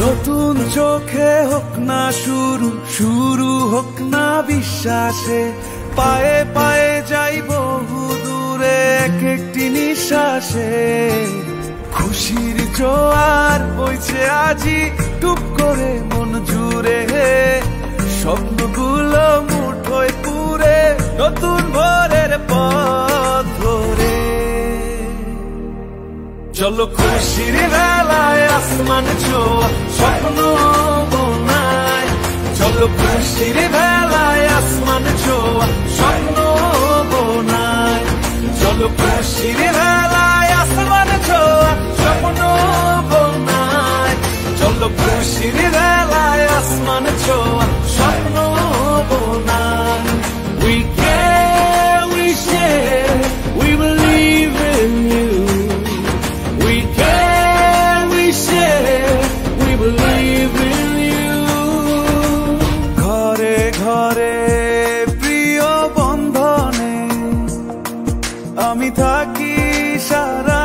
নতুন চোখে হোক না শুরু, শুরু হোক না বিশ্বাসে, পায়ে পায়ে যাই বহু দূরে এক একটি নিঃশ্বাসে। খুশির জোয়ার বইছে আজি টুপ করে মন জুড়ে, স্বপ্নগুলো মুঠোয় পুরে নতুন ভোরের পথ ধরে। চলো খুশির বেলায় আসমান ছোঁয়া স্বপ্ন বোনাই, চলো খুশির বেলায় আসমান ছোঁয়া স্বপ্ন বোনাই, চলো খুশির বেলায় আসমান ছোঁয়া স্বপ্ন বোনাই, চলো খুশির বেলায় আসমান ছোঁয়া স্বপ্ন বোনাই। We care, we share, we believe in you. We care, we share, we believe in you. ঘরে ঘরে প্রিয় বন্ধনে আমি থাকি সারা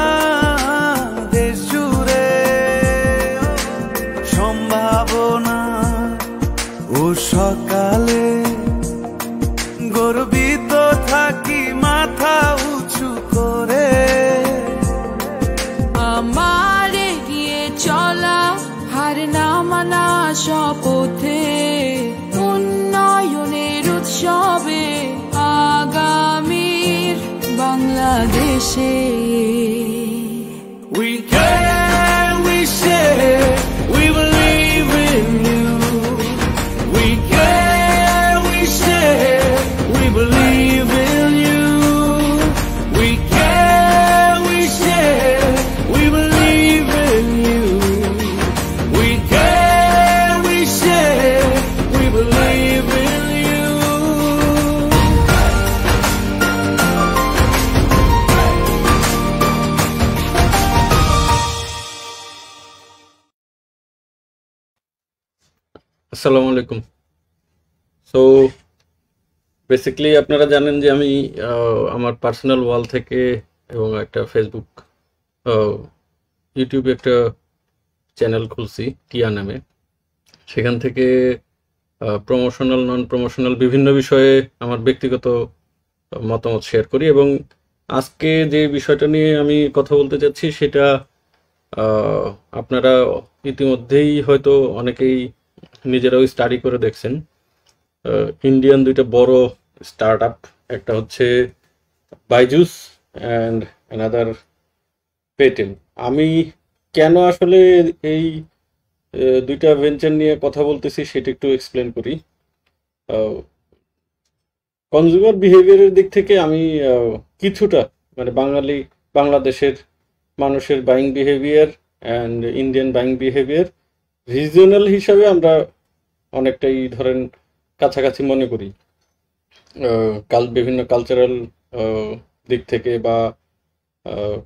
দেশ জুড়ে, সম্ভাবনা ও সকালে গর্বিত থাকি মাথা উঁচু করে। আমার এগিয়ে চলা হার না মানা শপথে, উন্নয়নের উৎসবে আগামীর বাংলাদেশে। We care, we share, we believe in you. We care, we share, we believe in you. We care, we share, we believe in you. We care, we share, we believe in you. আসসালামু আলাইকুম। So basically আপনারা জানেন যে আমি আমার personal ওয়াল থেকে এবং একটা ফেসবুক ইউটিউবে একটা চ্যানেল খুলছি টিয়া নামে। সেখান থেকে প্রমোশনাল নন প্রমোশনাল বিভিন্ন বিষয়ে আমার ব্যক্তিগত মতামত শেয়ার করি, এবং আজকে যে বিষয়টা নিয়ে আমি কথা বলতে চাচ্ছি সেটা আপনারা ইতিমধ্যেই হয়তো অনেকেই নিজেরাও স্টাডি করে দেখছেন। ইন্ডিয়ান দুইটা বড় স্টার্ট আপ, একটা হচ্ছে বাইজুস অ্যান্ড অ্যানাদার পেটিএম। আমি কেন আসলে এই দুইটা ভেঞ্চার নিয়ে কথা বলতেছি সেটা একটু এক্সপ্লেন করি। কনজিউমার বিহেভিয়ারের দিক থেকে আমি কিছুটা মানে বাংলাদেশের মানুষের buying behaviour and Indian buying behaviour regional হিসাবে আমরা অনেকটাই ধরেন কাছাকাছি মনে করি, বিভিন্ন কালচারাল দিক থেকে বা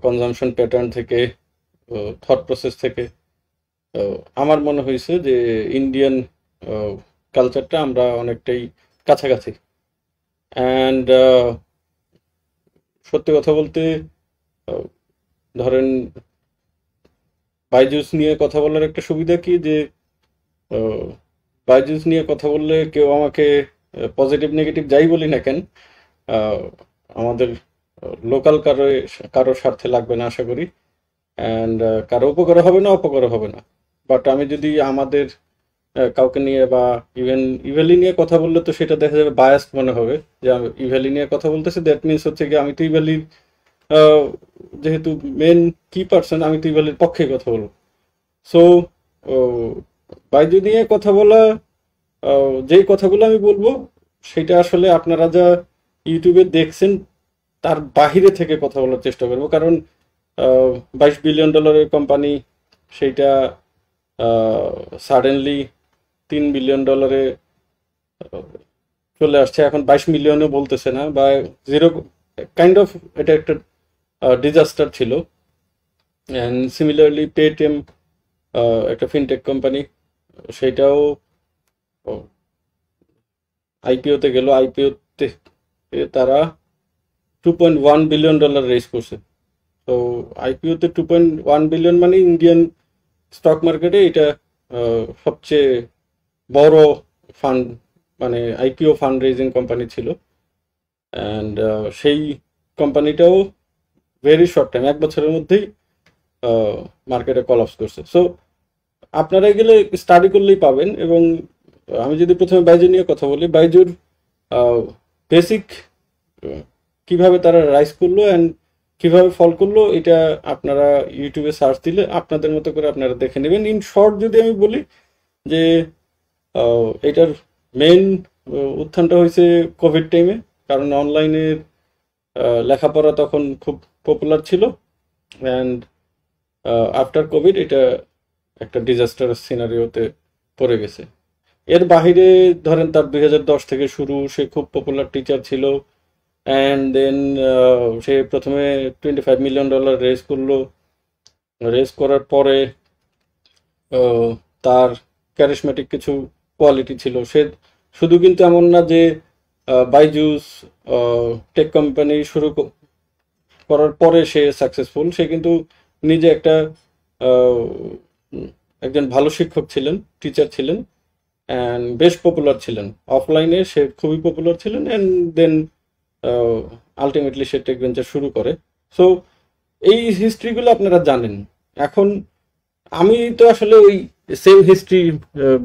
কনজামশন প্যাটার্ন থেকে, থট প্রসেস থেকে। আমার মনে হয়েছে যে ইন্ডিয়ান কালচারটা আমরা অনেকটাই কাছাকাছি। অ্যান্ড সত্যি কথা বলতে ধরেন বাইজুস নিয়ে কথা বলার একটা সুবিধা কি যে বাইজুস নিয়ে কথা বললে কেউ আমাকে পজিটিভ নেগেটিভ যাই বলি না কেন আমাদের লোকাল কারো স্বার্থে লাগবে না আশা করি, অ্যান্ড কারো উপকার হবে না অপকার হবে না। বাট আমি যদি আমাদের কাউকে নিয়ে বা ইভ্যালি নিয়ে কথা বললে তো সেটা দেখা যাবে বায়াস মনে হবে যে আমি ইভ্যালি নিয়ে কথা বলতেছি, দ্যাট মিনস হচ্ছে কি আমি তো ইভ্যালির যেহেতু মেন কি পার্সন আমি তো ইভ্যালির পক্ষে কথা বলবো। সো বাইজু নিয়ে কথা বলা, যেই কথাগুলো আমি বলবো সেটা আসলে আপনারা যা ইউটিউবে দেখছেন তার বাহিরে থেকে কথা বলার চেষ্টা করবো, কারণ $22 বিলিয়ন কোম্পানি সেইটা সাডেনলি $3 বিলিয়ন চলে আসছে, এখন 22 মিলিয়নও বলতেছে না বা জিরো কাইন্ড অফ, এটা একটা ডিজাস্টার ছিল। অ্যান্ড সিমিলারলি পেটিএম একটা ফিনটেক কোম্পানি, সেটাও আইপিওতে গেল, আইপিওতে তারা $2.1 বিলিয়ন রেজ করছে। তো আইপিওতে 2.1 বিলিয়ন মানে ইন্ডিয়ান স্টক মার্কেটে এটা সবচেয়ে বড় ফান্ড মানে আইপিও ফান্ড রেজিং কোম্পানি ছিল। অ্যান্ড সেই কোম্পানিটাও ভেরি শর্ট টাইম 1 বছরের মধ্যেই মার্কেটে কলাপস করছে। সো আপনারা এগুলো স্টাডি করলেই পাবেন। এবং আমি যদি প্রথমে বাইজু নিয়ে কথা বলি, বাইজুর বেসিক কিভাবে তারা রাইজ করলো অ্যান্ড কিভাবে ফল করলো, এটা আপনারা ইউটিউবে সার্চ দিলে আপনাদের মতো করে আপনারা দেখে নেবেন। ইন শর্ট যদি আমি বলি যে এটার মেইন উত্থানটা হয়েছে কোভিড টাইমে, কারণ অনলাইনের লেখাপড়া তখন খুব পপুলার ছিল। অ্যান্ড আফটার কোভিড এটা একটা ডিজাস্টার সিনারিওতে পড়ে গেছে। এর বাহিরে ধরেন তার 2010 থেকে শুরু, সে খুব পপুলার টিচার ছিল। অ্যান্ড দেন সে প্রথমে $25 মিলিয়ন রেজ করলো। রেজ করার পরে তার ক্যারিসমেটিক কিছু কোয়ালিটি ছিল। সে শুধু কিন্তু এমন না যে বাইজুস টেক কোম্পানি শুরু করার পরে সে সাকসেসফুল, সে কিন্তু নিজে একজন ভালো শিক্ষক ছিলেন, টিচার ছিলেন, অ্যান্ড বেশ পপুলার ছিলেন। অফলাইনে সে খুবই পপুলার ছিলেন। অ্যান্ড দেন আলটিমেটলি সে টেক ভেঞ্চার শুরু করে। সো এই হিস্ট্রিগুলো আপনারা জানেন। এখন আমি তো আসলে ওই সেম হিস্ট্রি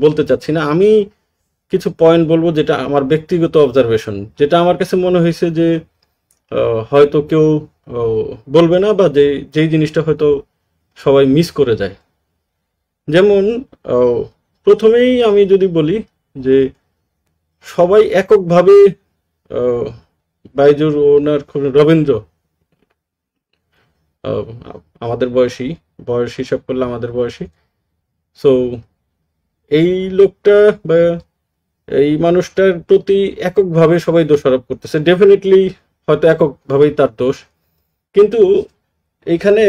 বলতে চাচ্ছি না, আমি কিছু পয়েন্ট বলবো যেটা আমার ব্যক্তিগত অবজারভেশন, যেটা আমার কাছে মনে হয়েছে যে হয়তো কেউ বলবে না, বা যেই জিনিসটা হয়তো সবাই মিস করে যায়। যেমন প্রথমেই আমি যদি বলি যে সবাই এককভাবে বাইজুর ওনার রবীন্দ্র আমাদের বয়স হিসাব করলে আমাদের বয়সী। সো এই লোকটা বা এই মানুষটার প্রতি এককভাবে সবাই দোষারোপ করতেছে। ডেফিনেটলি হয়তো এককভাবেই তার দোষ, কিন্তু এইখানে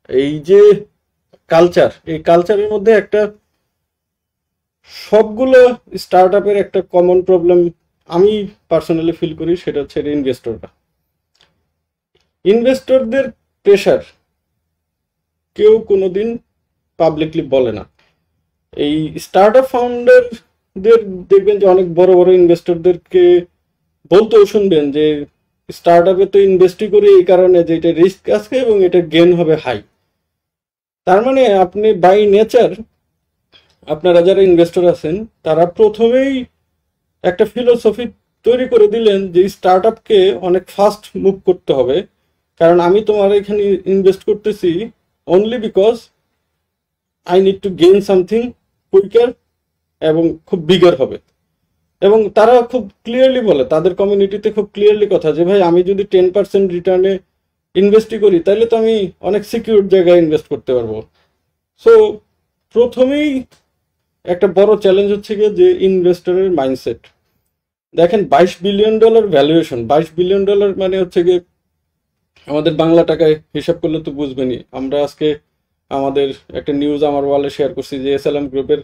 এই যে কালচার, এই কালচারের মধ্যে একটা সবগুলো স্টার্ট আপের একটা কমন প্রবলেম আমি পার্সোনালি ফিল করি, সেটা হচ্ছে ইনভেস্টরদের প্রেশার কেউ কোনোদিন পাবলিকলি বলে না। এই স্টার্ট আপ ফাউন্ডারদের দেখবেন যে অনেক বড় বড় ইনভেস্টরদেরকে বলতেও শুনবেন যে স্টার্ট আপে তো ইনভেস্টই করি এই কারণে যে এটা রিস্ক আছে এবং এটা গেন হবে হাই। তার মানে আপনি বাই নেচার, আপনারা যারা ইনভেস্টর আছেন তারা প্রথমেই একটা ফিলোসফি তৈরি করে দিলেন যে স্টার্ট আপকে অনেক ফাস্ট মুভ করতে হবে, কারণ আমি তোমার এখানে ইনভেস্ট করতেছি only because I need to gain something quicker এবং খুব বিগার হবে। এবং তারা খুব ক্লিয়ারলি বলে, তাদের কমিউনিটিতে খুব ক্লিয়ারলি কথা, যে ভাই আমি যদি 10% রিটার্নে ইনভেস্টই করি তাহলে তো আমি অনেক সিকিউর জায়গায় ইনভেস্ট করতে পারবো। সো প্রথমেই একটা বড় চ্যালেঞ্জ হচ্ছে গিয়ে যে ইনভেস্টরের মাইন্ডসেট। দেখেন $22 বিলিয়ন ভ্যালুয়েশন, $22 বিলিয়ন মানে হচ্ছে গিয়ে আমাদের বাংলা টাকায় হিসাব করলে তো বুঝবেনই। আমরা আজকে আমাদের একটা নিউজ আমার ওয়ালে শেয়ার করছি যে এসএলএম গ্রুপের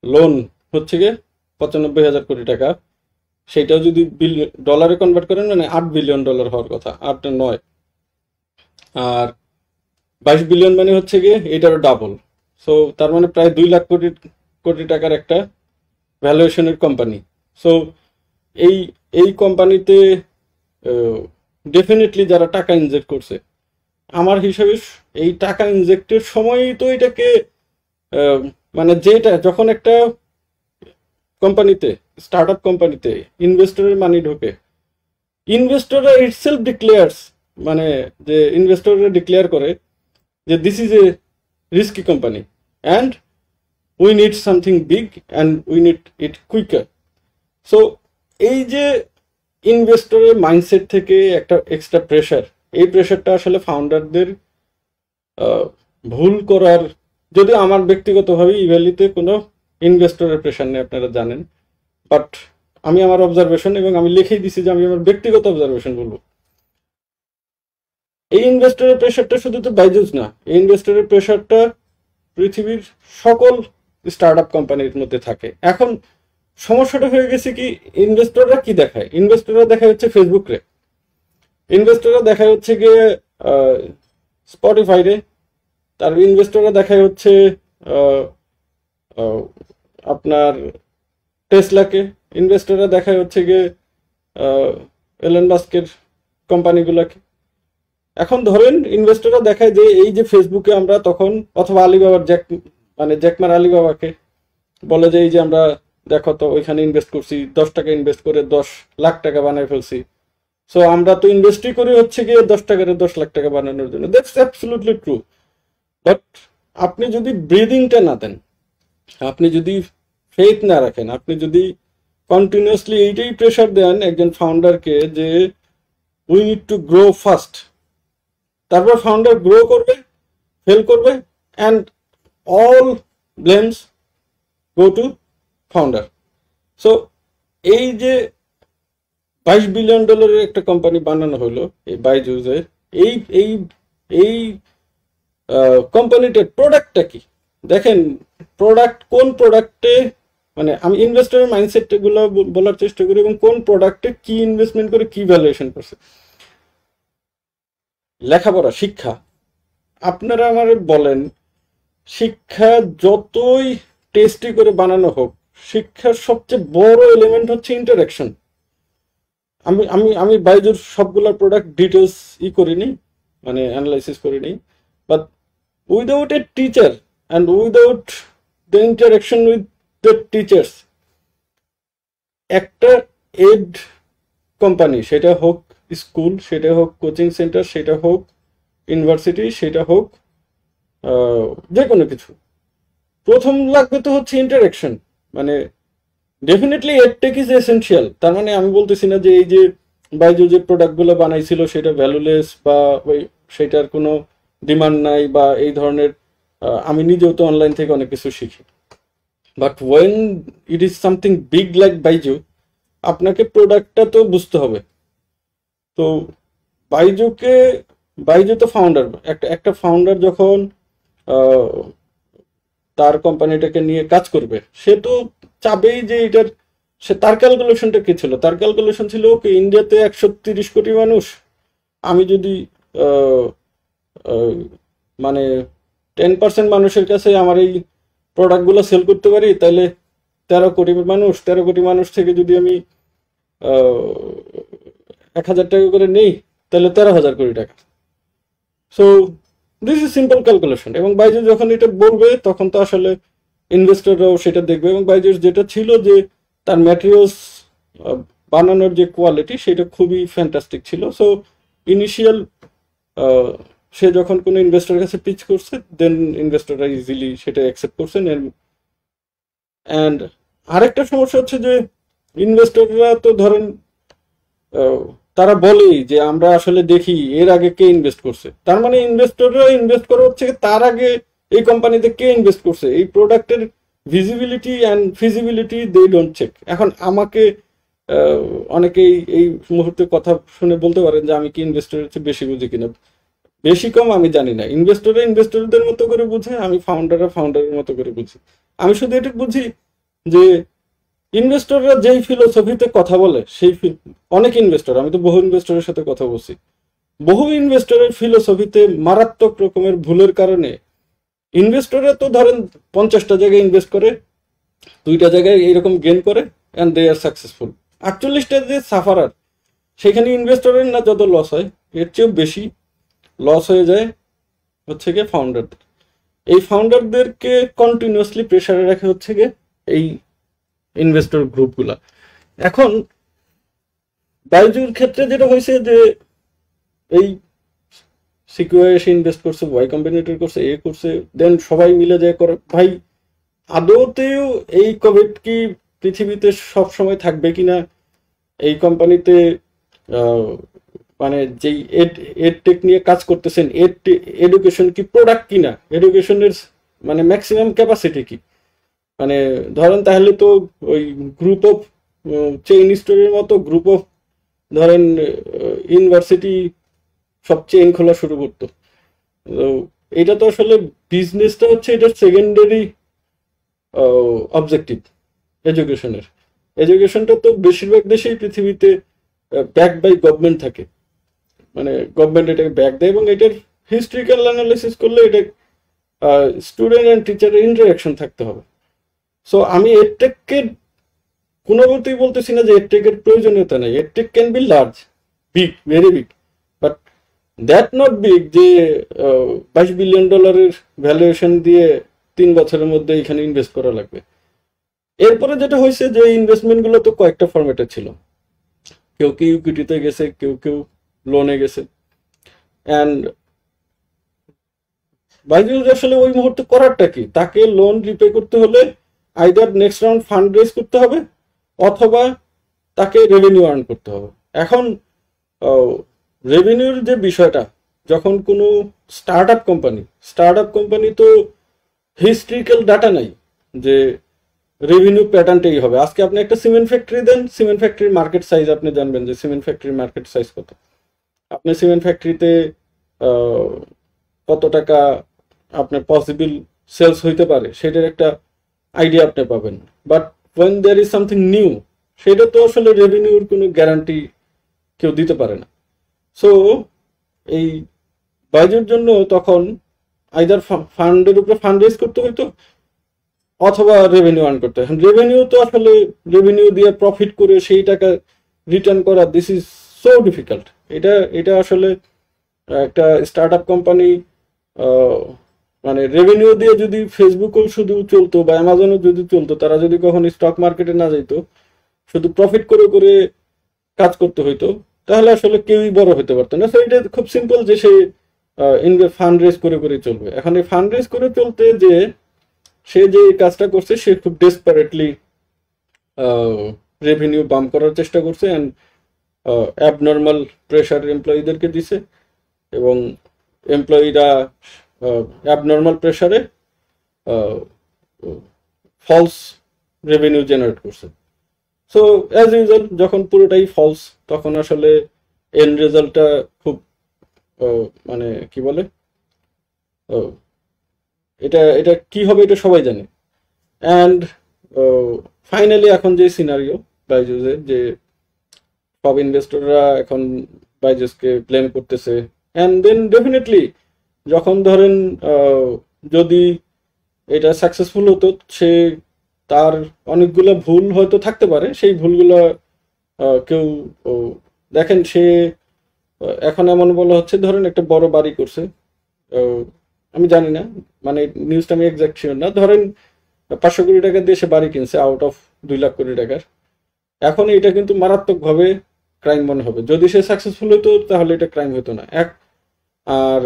লোন হচ্ছে গিয়ে 95,000 কোটি টাকা। সেটাও যদি ডলারে কনভার্ট করেন মানে $8 বিলিয়ন হওয়ার কথা, 8 নয়। আর 22 বিলিয়ন মানে হচ্ছে গিয়ে এটারও ডাবল। সো তার মানে প্রায় 2 লাখ কোটি টাকার একটা ভ্যালুয়েশনের কোম্পানি। সো এই কোম্পানিতে ডেফিনেটলি যারা টাকা ইনজেক্ট করছে, আমার হিসাবে এই টাকা ইনজেক্টের সময়ই তো এটাকে মানে যেটা যখন একটা কোম্পানিতে, স্টার্ট আপ কোম্পানিতে ইনভেস্টরের মানি ঢোকে, ইনভেস্টররা ইটসেলফ ডিক্লেয়ার্স, মানে যে ইনভেস্টররা ডিক্লেয়ার করে যে this is a risky company and we need something big and we need it quicker. So এই যে ইনভেস্টরের মাইন্ডসেট থেকে একটা এক্সট্রা প্রেশার, এই প্রেশারটা আসলে ফাউন্ডারদের ভুল করার, যদি আমার ব্যক্তিগতভাবে ইভ্যালিতে কোনো ইনভেস্টরের প্রেশার নেই আপনারা জানেন, বাট আমি আমার অবজারভেশন এবং আমি লিখেই দিছি যে আমি আমার ব্যক্তিগত অবজারভেশন বলবো। এই ইনভেস্টরের প্রেশারটা শুধু তো বাইজুস না, এই ইনভেস্টরের প্রেশারটা পৃথিবীর সকল স্টার্ট আপ কোম্পানির মধ্যে থাকে। এখন সমস্যাটা হয়ে গেছে কি, ইনভেস্টররা কি দেখায়? ইনভেস্টররা দেখায় হচ্ছে ফেসবুক রে, ইনভেস্টররা দেখায় হচ্ছে গিয়ে স্পটিফাই রে, তার ইনভেস্টররা দেখায় হচ্ছে আপনার টেসলাকে, ইনভেস্টররা দেখায় হচ্ছে গিয়ে এলন মাস্কের কোম্পানিগুলোকে। এখন ধরেন ইনভেস্টররা দেখায় যে এই যে ফেসবুকে আমরা তখন, অথবা আলিবাবার জ্যাকমার আলিবাবাকে বলে যে এই যে আমরা দেখো তো ওইখানে ইনভেস্ট করছি, 10 টাকা ইনভেস্ট করে 10 লাখ টাকা বানায় ফেলছি। সো আমরা তো ইনভেস্টই করি হচ্ছে গিয়ে 10 টাকারে 10 লাখ টাকা বানানোর জন্য। That's absolutely true. বাট আপনি যদি ব্রিদিংটা না দেন, আপনি যদি ফেথ না রাখেন, আপনি যদি কন্টিনিউয়াসলি এইটাই প্রেশার দেন একজন ফাউন্ডারকে যে we need to grow fast, তারপর ফাউন্ডার গ্রো করবে, ফেল করবে, and all blames go to founder. So এই যে $22 বিলিয়ন একটা কোম্পানি বানানো হলো এই বাইজুসের, এই এই এই কোম্পানিটার প্রোডাক্টটা কি দেখেন। প্রোডাক্ট, কোন প্রোডাক্টে, মানে আমি ইনভেস্টরের মাইন্ডসেট গুলো বলার চেষ্টা করি, এবং কোন প্রোডাক্টে কি ইনভেস্টমেন্ট করে কি ভ্যালুয়েশন করছে। লেখাপড়া, শিক্ষা, আপনারা আমার বলেন শিক্ষা যতই টেস্টি করে বানানো হোক, শিক্ষার সবচেয়ে বড় এলিমেন্ট হচ্ছে ইন্টারাকশন। আমি আমি আমি বাইজুর সবগুলা প্রোডাক্ট ডিটেলস করিনি, মানে অ্যানালাইসিস করিনি, but without a teacher and without the interaction with the teachers, একটা এড কোম্পানি, সেটা হোক স্কুল, সেটা হোক কোচিং সেন্টার, সেটা হোক ইউনিভার্সিটি, সেটা হোক যে কোনো কিছু, প্রথম লাগবে তো হচ্ছে ইন্টারাকশন। মানে ডেফিনেটলি এডটেক ইজ এসেনশিয়াল। তার মানে আমি বলতেছি না যে এই যে বাইজু যে প্রোডাক্টগুলো বানাইছিল সেটা ভ্যালুলেস বা ওই সেটার কোনো ডিমান্ড নাই বা এই ধরনের। আমি নিজেও তো অনলাইন থেকে অনেক কিছু শিখি, but when it is something big like Byju, আপনাকে প্রোডাক্টটা তো বুঝতে হবে। তো বাইজু তো ফাউন্ডার, একটা ফাউন্ডার যখন তার কোম্পানিটাকে নিয়ে কাজ করবে, সে তো চাবেই যে এটার, তার ক্যালকুলেশনটা কি ছিল? তার ক্যালকুলেশন ছিল ওকে ইন্ডিয়াতে 130 কোটি মানুষ, আমি যদি মানে 10% মানুষের কাছে আমার এই প্রোডাক্টগুলো সেল করতে পারি, তাহলে 13 কোটি মানুষ থেকে যদি আমি 1000 টাকা করে নেই, তাহলে 13,000 কোটি টাকা। So this is simple calculation. এবং বাইজু যখন এটা বলবে তখন তো আসলে ইনভেস্টররাও সেটা দেখবে। এবং বাইজুর যেটা ছিল যে তার ম্যাটেরিয়ালস বানানোর যে কোয়ালিটি, সেটা খুবই ফ্যান্টাস্টিক ছিল। সো ইনিশিয়াল সে যখন কোনো ইনভেস্টরের কাছে পিচ করছে, দেন ইনভেস্টররা ইজিলি সেটা অ্যাকসেপ্ট করছেন। অ্যান্ড আরেকটা সমস্যা হচ্ছে যে ইনভেস্টররা তো ধরেন তারা বলেই যে আমরা আসলে দেখি এর আগে কে ইনভেস্ট করছে। তার মানে ইনভেস্টররা ইনভেস্ট করা হচ্ছে তার আগে এই কোম্পানিতে কে ইনভেস্ট করছে, এই প্রোডাক্টের visibility and feasibility they don't check. এখন আমাকে অনেকেই এই মুহূর্তে কথা শুনে বলতে পারেন যে আমি কি ইনভেস্টরের চেয়ে বেশি বুঝি কিনা। বেশি কম আমি জানি না। ইনভেস্টররা ইনভেস্টরদের মতো করে বুঝে, আমি ফাউন্ডাররা ফাউন্ডারের মতো করে বুঝি। আমি শুধু এটা বুঝি যে ইনভেস্টররা যেই ফিলোসফিতে কথা বলে, সেই অনেক ইনভেস্টর, আমি তো বহু ইনভেস্টরের সাথে কথা বলছি, বহু ইনভেস্টরের ফিলোসফিতে মারাত্মক রকমের ভুলের কারণে ইনভেস্টররা তো ধরেন 50টা জায়গায় ইনভেস্ট করে, 2টা জায়গায় এইরকম গেন করে, অ্যান্ড দে আর সাকসেসফুল। 48টা যে সাফারার, সেখানে ইনভেস্টরের না যত লস হয়, এর চেয়েও বেশি লস হয়ে যায় হচ্ছে গিয়ে ফাউন্ডারদের। এই ফাউন্ডারদেরকে কন্টিনিউয়াসলি প্রেশারে রাখে হচ্ছে গিয়ে এই ইনভেস্টর গ্রুপগুলা। এখন বাইজুর ক্ষেত্রে যেটা হয়েছে যে এই সিকিউর এসে ইনভেস্ট করছে, ওয়াই কম্বিনেটর করছে, এ করছে, দেন সবাই মিলে যায় করে। ভাই আদৌতেও এই কোভিড কি পৃথিবীতে সব সময় থাকবে কিনা, এই কোম্পানিতে মানে যেই এডটেক নিয়ে কাজ করতেছেন, এডুকেশন কি প্রোডাক্ট কিনা, এডুকেশনের মানে ম্যাক্সিমাম ক্যাপাসিটি কি, মানে ধরেন তাহলে তো ওই গ্রুপ অফ চেইন স্টোরের মতো গ্রুপ অফ ধরেন ইউনিভার্সিটি সব চেইন খোলা শুরু করতো। তো এটা তো আসলে বিজনেসটা হচ্ছে এটার সেকেন্ডারি অবজেক্টিভ এডুকেশনের। এডুকেশনটা তো বেশিরভাগ দেশেই পৃথিবীতে ব্যাক বাই গভর্নমেন্ট থাকে, মানে গভর্নমেন্ট এটাকে ব্যাক দেয়। এবং এটার হিস্ট্রিক্যাল অ্যানালিসিস করলে এটা স্টুডেন্ট অ্যান্ড টিচারের ইন্টারাকশন থাকতে হবে। সো আমি এডটেককে কোনো মতেই বলতেছি না যে এডটেকের প্রয়োজনীয়তা নেই। Edtech can be large, big, very big, but that not big যে $22 বিলিয়ন ভ্যালুয়েশন দিয়ে 3 বছরের মধ্যে এখানে ইনভেস্ট করা লাগবে। এরপরে যেটা হয়েছে যে ইনভেস্টমেন্টগুলো তো কয়েকটা ফরম্যাটে ছিল, কেউ কেউ ইকুইটিতে গেছে, কেউ কেউ লোনে গেছে। অ্যান্ড বাইজুস আসলে ওই মুহূর্তে করারটা কি, তাকে লোন রিপে করতে হলে either next round fund raise করতে হবে অথবা তাকে রেভিনিউ আর্ন করতে হবে। এখন রেভিনিউর যে বিষয়টা, যখন কোনো স্টার্ট আপ কোম্পানি তো হিস্ট্রিক্যাল ডাটা নাই যে রেভিনিউ প্যাটার্নটাই হবে। আজকে আপনি একটা সিমেন্ট ফ্যাক্টরি দেন, সিমেন্ট ফ্যাক্টরির মার্কেট সাইজ আপনি জানবেন যে সিমেন্ট ফ্যাক্টরির মার্কেট সাইজ কত, আপনি সিমেন্ট ফ্যাক্টরিতে কত টাকা আপনার পসিবল সেলস হইতে পারে সেটার একটা আইডিয়া আপনি পাবেন। But when there is something new, সেটা তো আসলে রেভিনিউর কোনো গ্যারান্টি কেউ দিতে পারে না। সো এই বাইজুর জন্য তখন আইদার ফান্ডের উপরে ফান্ড রেজ করতে হইতো অথবা রেভিনিউ আর্ন করতে হয়। রেভিনিউ তো আসলে রেভিনিউ দিয়ে প্রফিট করে সেই টাকা রিটার্ন করা, দিস ইজ সো ডিফিকাল্ট। এটা আসলে একটা স্টার্ট আপ কোম্পানি মানে রেভিনিউ দিয়ে যদি ফেসবুকও শুধু চলতো বা অ্যামাজনও যদি চলতো, তারা যদি কখনো স্টক মার্কেটে না যাইতো, শুধু প্রফিট করে করে কাজ করতে হইতো, তাহলে আসলে কেউই বড় হতে পারতো না। সো এটা খুব সিম্পল যে সে ফান্ড রেজ করে করে চলবে। এখন এই ফান্ড রেজ করে চলতে যে সে যে কাজটা করছে, সে খুব ডেসপারেটলি রেভিনিউ বাম্প করার চেষ্টা করছে অ্যান্ড অ্যাবনর্মাল প্রেশার এমপ্লয়ীদেরকে দিছে এবং এমপ্লয়িরা অ্যাবনর্মাল প্রেশারে ফলস রেভিনিউ জেনারেট করছে। সো অ্যাজ ইউজুয়াল যখন পুরোটাই ফলস, তখন আসলে এন্ড রেজাল্টটা খুব মানে কি বলে, এটা কি হবে এটা সবাই জানে। অ্যান্ড ফাইনালি এখন যে সিনারিও বাইজুসের, যে সব ইনভেস্টররা এখন বাইজুসকে ব্লেম করতেছে। অ্যান্ড দেন ডেফিনেটলি যখন ধরেন যদি এটা সাকসেসফুল হতো, সে তার অনেকগুলো ভুল হয়তো থাকতে পারে, সেই ভুলগুলো কেউ দেখেন, সে এখন এমন বলা হচ্ছে ধরেন একটা বড় বাড়ি করছে, আমি জানি না মানে নিউজটা আমি এক্সাক্ট শিওর না, ধরেন 500 কোটি টাকা দিয়ে সে বাড়ি কিনছে আউট অফ 2 লাখ কোটি টাকার। এখন এটা কিন্তু মারাত্মকভাবে ক্রাইম মনে হবে। যদি সে সাকসেসফুল হতো তাহলে এটা ক্রাইম হতো না। আর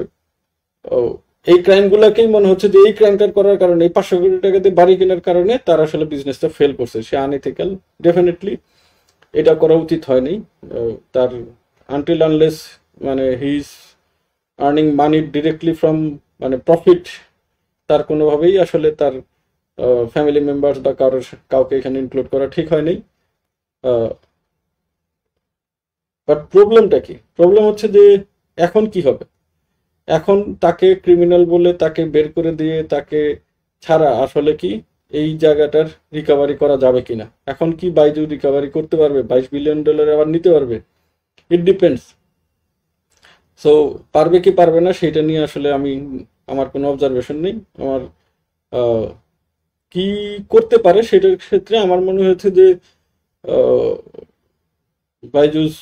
এই ক্রাইমগুলোকেই মনে হচ্ছে যে এই ক্রাইমটার করার কারণে, এই 500 কোটি টাকা দিয়ে বাড়ি কেনার কারণে তার আসলে বিজনেসটা ফেল করছে, সে আনএথিক্যাল। ডেফিনেটলি এটা করা উচিত হয়নি তার, আনটিল আনলেস মানে he is earning money directly from মানে প্রফিট, তার কোনোভাবেই আসলে তার ফ্যামিলি মেম্বার্স বা কাউকে এখানে ইনক্লুড করা ঠিক হয়নি। বাট প্রবলেমটা কি? প্রবলেম হচ্ছে যে এখন কি হবে? এখন তাকে ক্রিমিনাল বলে তাকে বের করে দিয়ে তাকে ছাড়া আসলে কি এই জায়গাটার রিকভারি করা যাবে কিনা? এখন কি বাইজু রিকভারি করতে পারবে? $22 বিলিয়ন আবার নিতে পারবে? It depends. সো পারবে কি পারবে না সেটা নিয়ে আসলে আমার কোনো অবজারভেশন নেই। আমার কি করতে পারে সেটার ক্ষেত্রে আমার মনে হয়েছে যে বাইজুস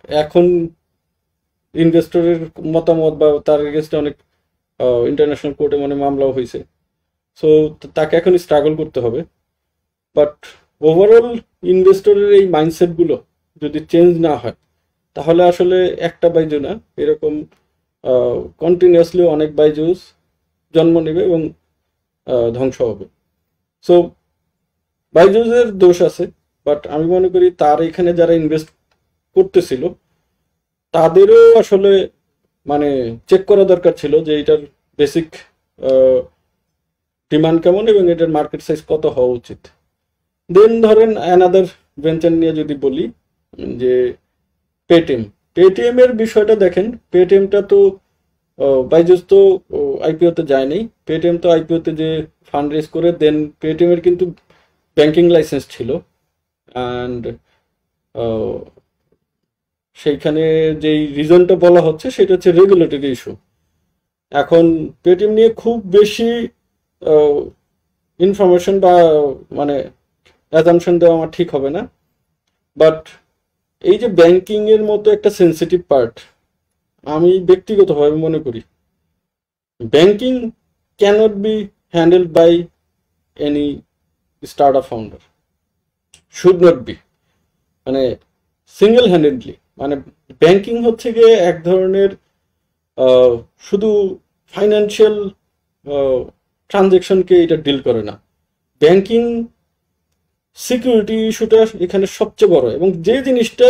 এখন ইনভেস্টরের মতামত বা তার এগেনস্টে অনেক ইন্টারন্যাশনাল কোর্টে মানে মামলাও হয়েছে। সো তাকে এখন স্ট্রাগল করতে হবে। বাট ওভারঅল ইনভেস্টরের এই মাইন্ডসেটগুলো যদি চেঞ্জ না হয় তাহলে আসলে একটা বাইজু না, এরকম কন্টিনিউয়াসলি অনেক বাইজুস জন্ম নেবে এবং ধ্বংস হবে। সো বাইজুসের দোষ আছে, বাট আমি মনে করি তার এখানে যারা ইনভেস্ট করতেছিল তাদেরও আসলে মানে চেক করা দরকার ছিল যে এটার বেসিক ডিমান্ড কেমন এবং এটার মার্কেট সাইজ কত হওয়া উচিত। দেন ধরেন অ্যানাদার ভেঞ্চার নিয়ে যদি বলি, যে পেটিএম এর বিষয়টা দেখেন। পেটিএমটা তো বাইজুস তো আইপিওতে যায়নি। পেটিএম তো আইপিওতে যে ফান্ড রেজ করে দেন পেটিএম এর কিন্তু ব্যাংকিং লাইসেন্স ছিল। অ্যান্ড সেইখানে যেই রিজনটা বলা হচ্ছে সেটা হচ্ছে রেগুলেটরি ইস্যু। এখন পেটিএম নিয়ে খুব বেশি ইনফরমেশন বা মানে অ্যাজাম্পশন দেওয়া আমার ঠিক হবে না, বাট এই যে ব্যাংকিং এর মতো একটা সেন্সিটিভ পার্ট, আমি ব্যক্তিগতভাবে মনে করি banking cannot be handled by any startup founder, should not be, মানে সিঙ্গেল হ্যান্ডেডলি। মানে ব্যাংকিং হচ্ছে গিয়ে এক ধরনের শুধু ফাইন্যান্সিয়াল ট্রানজেকশনকে এটা ডিল করে না, ব্যাংকিং সিকিউরিটি ইস্যুটা এখানে সবচেয়ে বড়, এবং যে জিনিসটা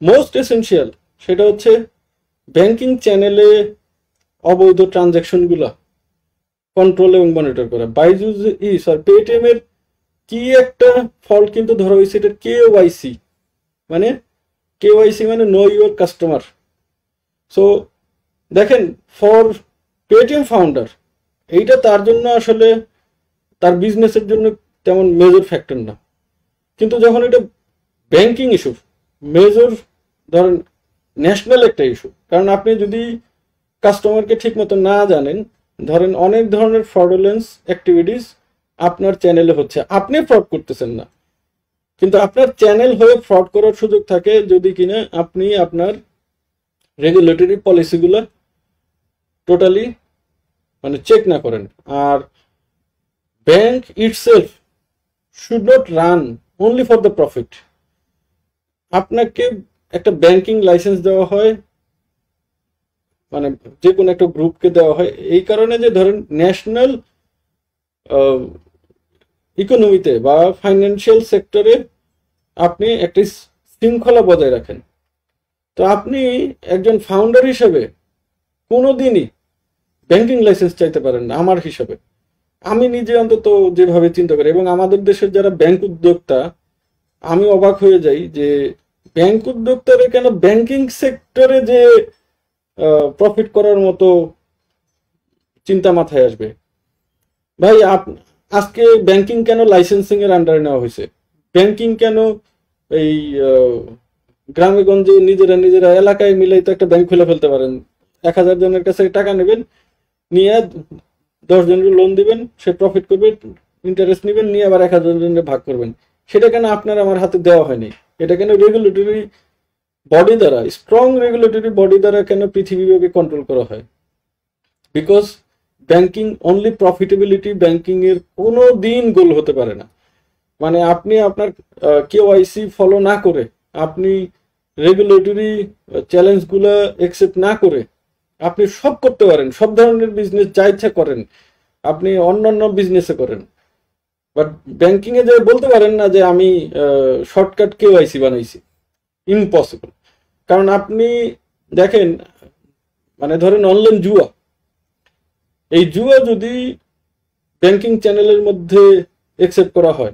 মোস্ট এসেনশিয়াল সেটা হচ্ছে ব্যাংকিং চ্যানেলে অবৈধ ট্রানজ্যাকশনগুলো কন্ট্রোল এবং মনিটর করা। বাইজুস পেটিএম এর কি একটা ফল্ট কিন্তু ধরা হয়েছে, এটা কেওয়াইসি, মানে কেওয়াইসি মানে নো ইউর কাস্টমার। সো দেখেন, ফর পেটিএম ফাউন্ডার এইটা তার জন্য আসলে তার বিজনেসের জন্য তেমন মেজর ফ্যাক্টর না, কিন্তু যখন এটা ব্যাংকিং ইস্যু, মেজর ধরেন ন্যাশনাল একটা ইস্যু, কারণ আপনি যদি কাস্টমারকে ঠিক মতো না জানেন, ধরেন অনেক ধরনের ফ্রডুলেন্স অ্যাক্টিভিটিস আপনার চ্যানেলে হচ্ছে, আপনি ফ্রড করতেছেন না, কিন্তু আপনার চ্যানেল হয়ে ফ্রড করার সুযোগ থাকে যদি কিনা আপনি আপনার রেগুলেটরি পলিসিগুলো টোটালি মানে চেক না করেন। আর bank itself should not run only for the profit. আপনাকে একটা ব্যাংকিং লাইসেন্স দেওয়া হয়, মানে যে কোনো একটা গ্রুপকে দেওয়া হয় এই কারণে যে ধরেন ন্যাশনাল ইকোনমিতে বা ফাইন্যান্সিয়াল সেক্টরে আপনি একটা শৃঙ্খলা বজায় রাখেন। তো আপনি একজন ফাউন্ডার হিসেবে কোনোদিনই ব্যাংকিং লাইসেন্স চাইতে পারেন না আমার হিসাবে, আমি নিজে অন্তত যেভাবে চিন্তা করি। এবং আমাদের দেশের যারা ব্যাংক উদ্যোক্তা, আমি অবাক হয়ে যাই যে ব্যাংক উদ্যোক্তারা কেন ব্যাংকিং সেক্টরে যে প্রফিট করার মতো চিন্তা মাথায় আসবে। ভাই আজকে ব্যাংকিং কেন লাইসেন্সিং এর আন্ডারে নেওয়া হয়েছে, ব্যাংকিং কেন এই গ্রামে গঞ্জে নিজেরা এলাকায় মিলেই তো একটা ব্যাংক খুলে ফেলতে পারেন, 1000 জনের কাছে টাকা নেবেন, নিয়ে 10 জনের লোন দিবেন, সে প্রফিট করবে, ইন্টারেস্ট নেবেন, নিয়ে আবার 1000 জনের ভাগ করবেন। সেটা কেন আপনার আমার হাতে দেওয়া হয়নি? এটা কেন রেগুলেটরি বডি দ্বারা, স্ট্রং রেগুলেটরি বডি দ্বারা কেন পৃথিবীব্যাপী কন্ট্রোল করা হয়? Because banking only profitability, banking এর কোনো দিন গোল হতে পারে না। মানে আপনি আপনার কেওয়াইসি ফলো না করে, আপনি রেগুলেটরি চ্যালেঞ্জগুলো একসেপ্ট না করে আপনি সব করতে পারেন, সব ধরনের বিজনেস যা ইচ্ছা করেন, আপনি অন্যান্য বিজনেসে করেন, বাট ব্যাংকিং এ যে বলতে পারেন না যে আমি শর্টকাট কেওয়াইসি বানাইছি, ইম্পসিবল। কারণ আপনি দেখেন, মানে ধরেন অনলাইন জুয়া, এই জুয়া যদি ব্যাংকিং চ্যানেলের মধ্যে একসেপ্ট করা হয়,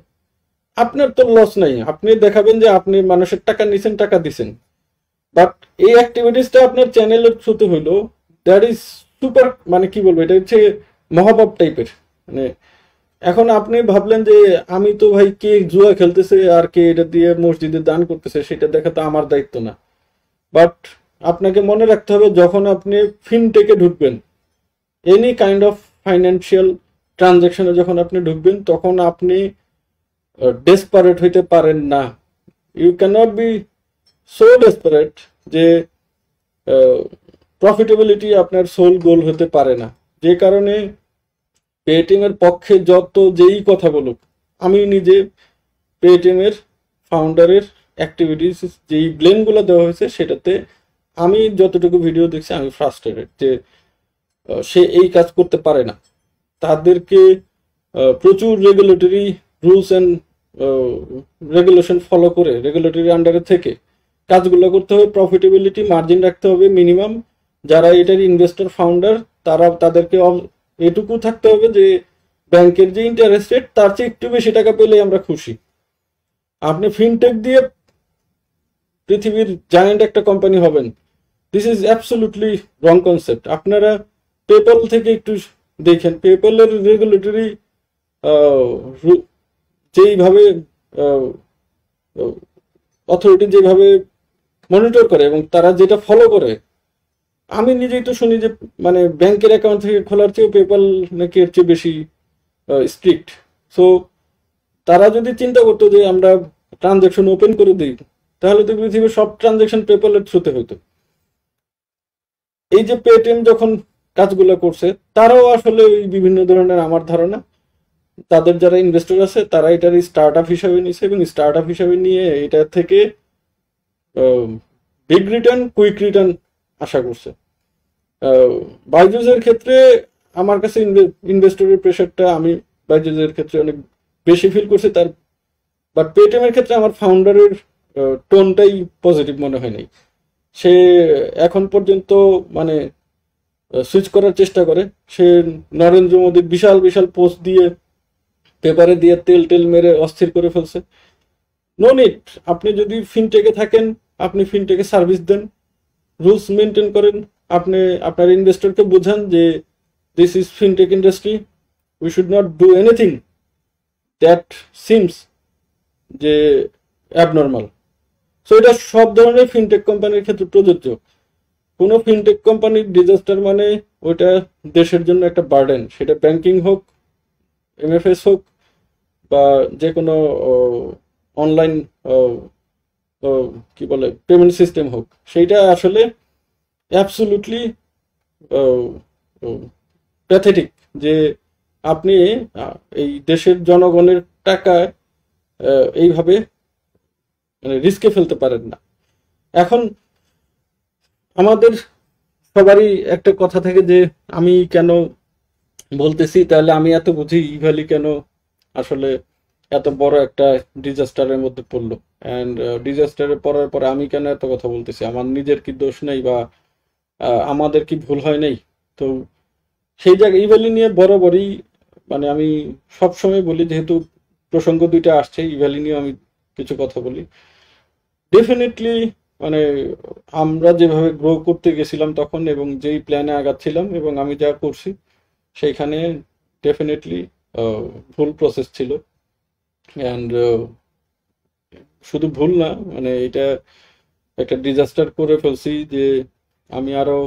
আপনার তো লস নাই, আপনি দেখাবেন যে আপনি মানুষের টাকা নিছেন, টাকা দিছেন, বাট এই অ্যাক্টিভিটিসটা আপনার চ্যানেলের থ্রুতে হইলো, দ্যাট ইজ সুপার, মানে কি বলবো, এটা হচ্ছে মহাপাপ টাইপের। মানে এখন আপনি ভাবলেন যে আমি তো ভাই কে জুয়া খেলতেছে আর কে এটা দিয়ে মসজিদে দান করতেছে সেটা দেখা তো আমার দায়িত্ব না। বাট আপনাকে মনে রাখতে হবে, যখন আপনি ফিনটেকে ঢুকবেন, এনি কাইন্ড অফ ফাইন্যান্সিয়াল ট্রানজ্যাকশনে যখন আপনি ঢুকবেন, তখন আপনি ডেসপারেট হইতে পারেন না। You cannot be so desperate যে প্রফিটেবিলিটি আপনার সোল গোল হতে পারে না। যে কারণে পেটিএম এর পক্ষে যত যেই কথা বলুক, আমি নিজে পেটিএম এর ফাউন্ডারের অ্যাক্টিভিটিস যেই ব্লেমগুলো দেওয়া হয়েছে সেটাতে আমি যতটুকু ভিডিও দেখছি আমি ফ্রাস্ট্রেটেড যে সে এই কাজ করতে পারে না। তাদেরকে প্রচুর regulatory rules and regulation follow করে রেগুলেটরি আন্ডারে থেকে কাজগুলো করতে হবে, প্রফিটেবিলিটি মার্জিন রাখতে হবে মিনিমাম। যারা এটার ইনভেস্টর ফাউন্ডার তাদেরকে এটুকু থাকতে হবে যে ব্যাংকের যে ইন্টারেস্ট রেট তার চেয়ে একটু বেশি টাকা পেলে আমরা খুশি। আপনি ফিনটেক দিয়ে পৃথিবীর জায়ান্ট একটা কোম্পানি হবেন, this is absolutely wrong concept. আপনারা পেপল থেকে একটু দেখেন, পেপলের রেগুলেটরি যেইভাবে অথরিটি যেভাবে মনিটর করে এবং তারা যেটা ফলো করে, আমি নিজেই তো শুনি যে মানে ব্যাংকের অ্যাকাউন্ট থেকে খোলার চেয়ে পেপাল নাকি এর চেয়ে বেশি স্ট্রিক্ট। সো তারা যদি চিন্তা করতো যে আমরা ট্রানজাকশন ওপেন করে দিই, তাহলে তো পৃথিবীর সব ট্রানজাকশন পেপালের থ্রুতে হইতো। এই যে পেটিএম যখন কাজগুলো করছে, তারাও আসলে ওই বিভিন্ন ধরনের, আমার ধারণা তাদের যারা ইনভেস্টর আছে তারা এটার স্টার্ট আপ হিসাবে নিছে, এবং স্টার্ট আপ হিসাবে নিয়ে এটা থেকে বিগ রিটার্ন, কুইক রিটার্ন আশা করছে। বাইজুসের ক্ষেত্রে আমার কাছে ইনভেস্টরের প্রেশারটা আমি বাইজুসের ক্ষেত্রে অনেক বেশি ফিল করছি তার, বাট পেটিএম এর ক্ষেত্রে আমার ফাউন্ডারের টোনটাই পজিটিভ মনে হয় নাই। সে এখন পর্যন্ত মানে সুইচ করার চেষ্টা করে। সে নরেন্দ্র মোদীর বিশাল বিশাল পোস্ট দিয়ে, পেপারে দিয়ে তেল টেল মেরে অস্থির করে ফেলছে। No need. আপনি যদি ফিনটেকে থাকেন, আপনি ফিনটেকে সার্ভিস দেন, রুলস মেনটেন করেন, আপনি আপনার ইনভেস্টরকে বোঝান যে this is fintech industry, we should not do anything that seems যে অ্যাবনর্মাল। সো এটা সব ধরনের ফিনটেক কোম্পানির ক্ষেত্রে প্রযোজ্য। কোনো ফিনটেক কোম্পানির ডিজাস্টার মানে ওইটা দেশের জন্য একটা বার্ডেন, সেটা ব্যাংকিং হোক, এমএফএস হোক, বা যে কোনো অনলাইন কি বলে পেমেন্ট সিস্টেম হোক, সেইটা আসলে অ্যাবসোলুটলি প্যাথেটিক যে আপনি এই দেশের জনগণের টাকা এইভাবে মানে রিস্কে ফেলতে পারেন না। এখন আমাদের সবারই একটা কথা থাকে যে আমি কেন বলতেছি, তাহলে আমি এত বুঝি, ইভালি কেন আসলে এত বড় একটা ডিজাস্টারের মধ্যে পড়লো, অ্যান্ড ডিজাস্টারে পড়ার পরে আমি কেন এত কথা বলতেছি, আমার নিজের কি দোষ নেই বা আমাদের কি ভুল হয় নাই? তো সেই জায়গায় ইভালি নিয়ে বরাবরই মানে আমি সবসময় বলি, যেহেতু প্রসঙ্গ দুইটা আসছে, ইভালি নিয়ে আমি কিছু কথা বলি। ডেফিনেটলি মানে আমরা যেভাবে গ্রো করতে গেছিলাম তখন, এবং যেই প্ল্যানে আগাচ্ছিলাম এবং আমি যা করছি, সেইখানে ডেফিনেটলি ভুল প্রসেস ছিল। অ্যান্ড শুধু ভুল না, মানে এটা একটা ডিজাস্টার করে ফেলছি যে আমি আরো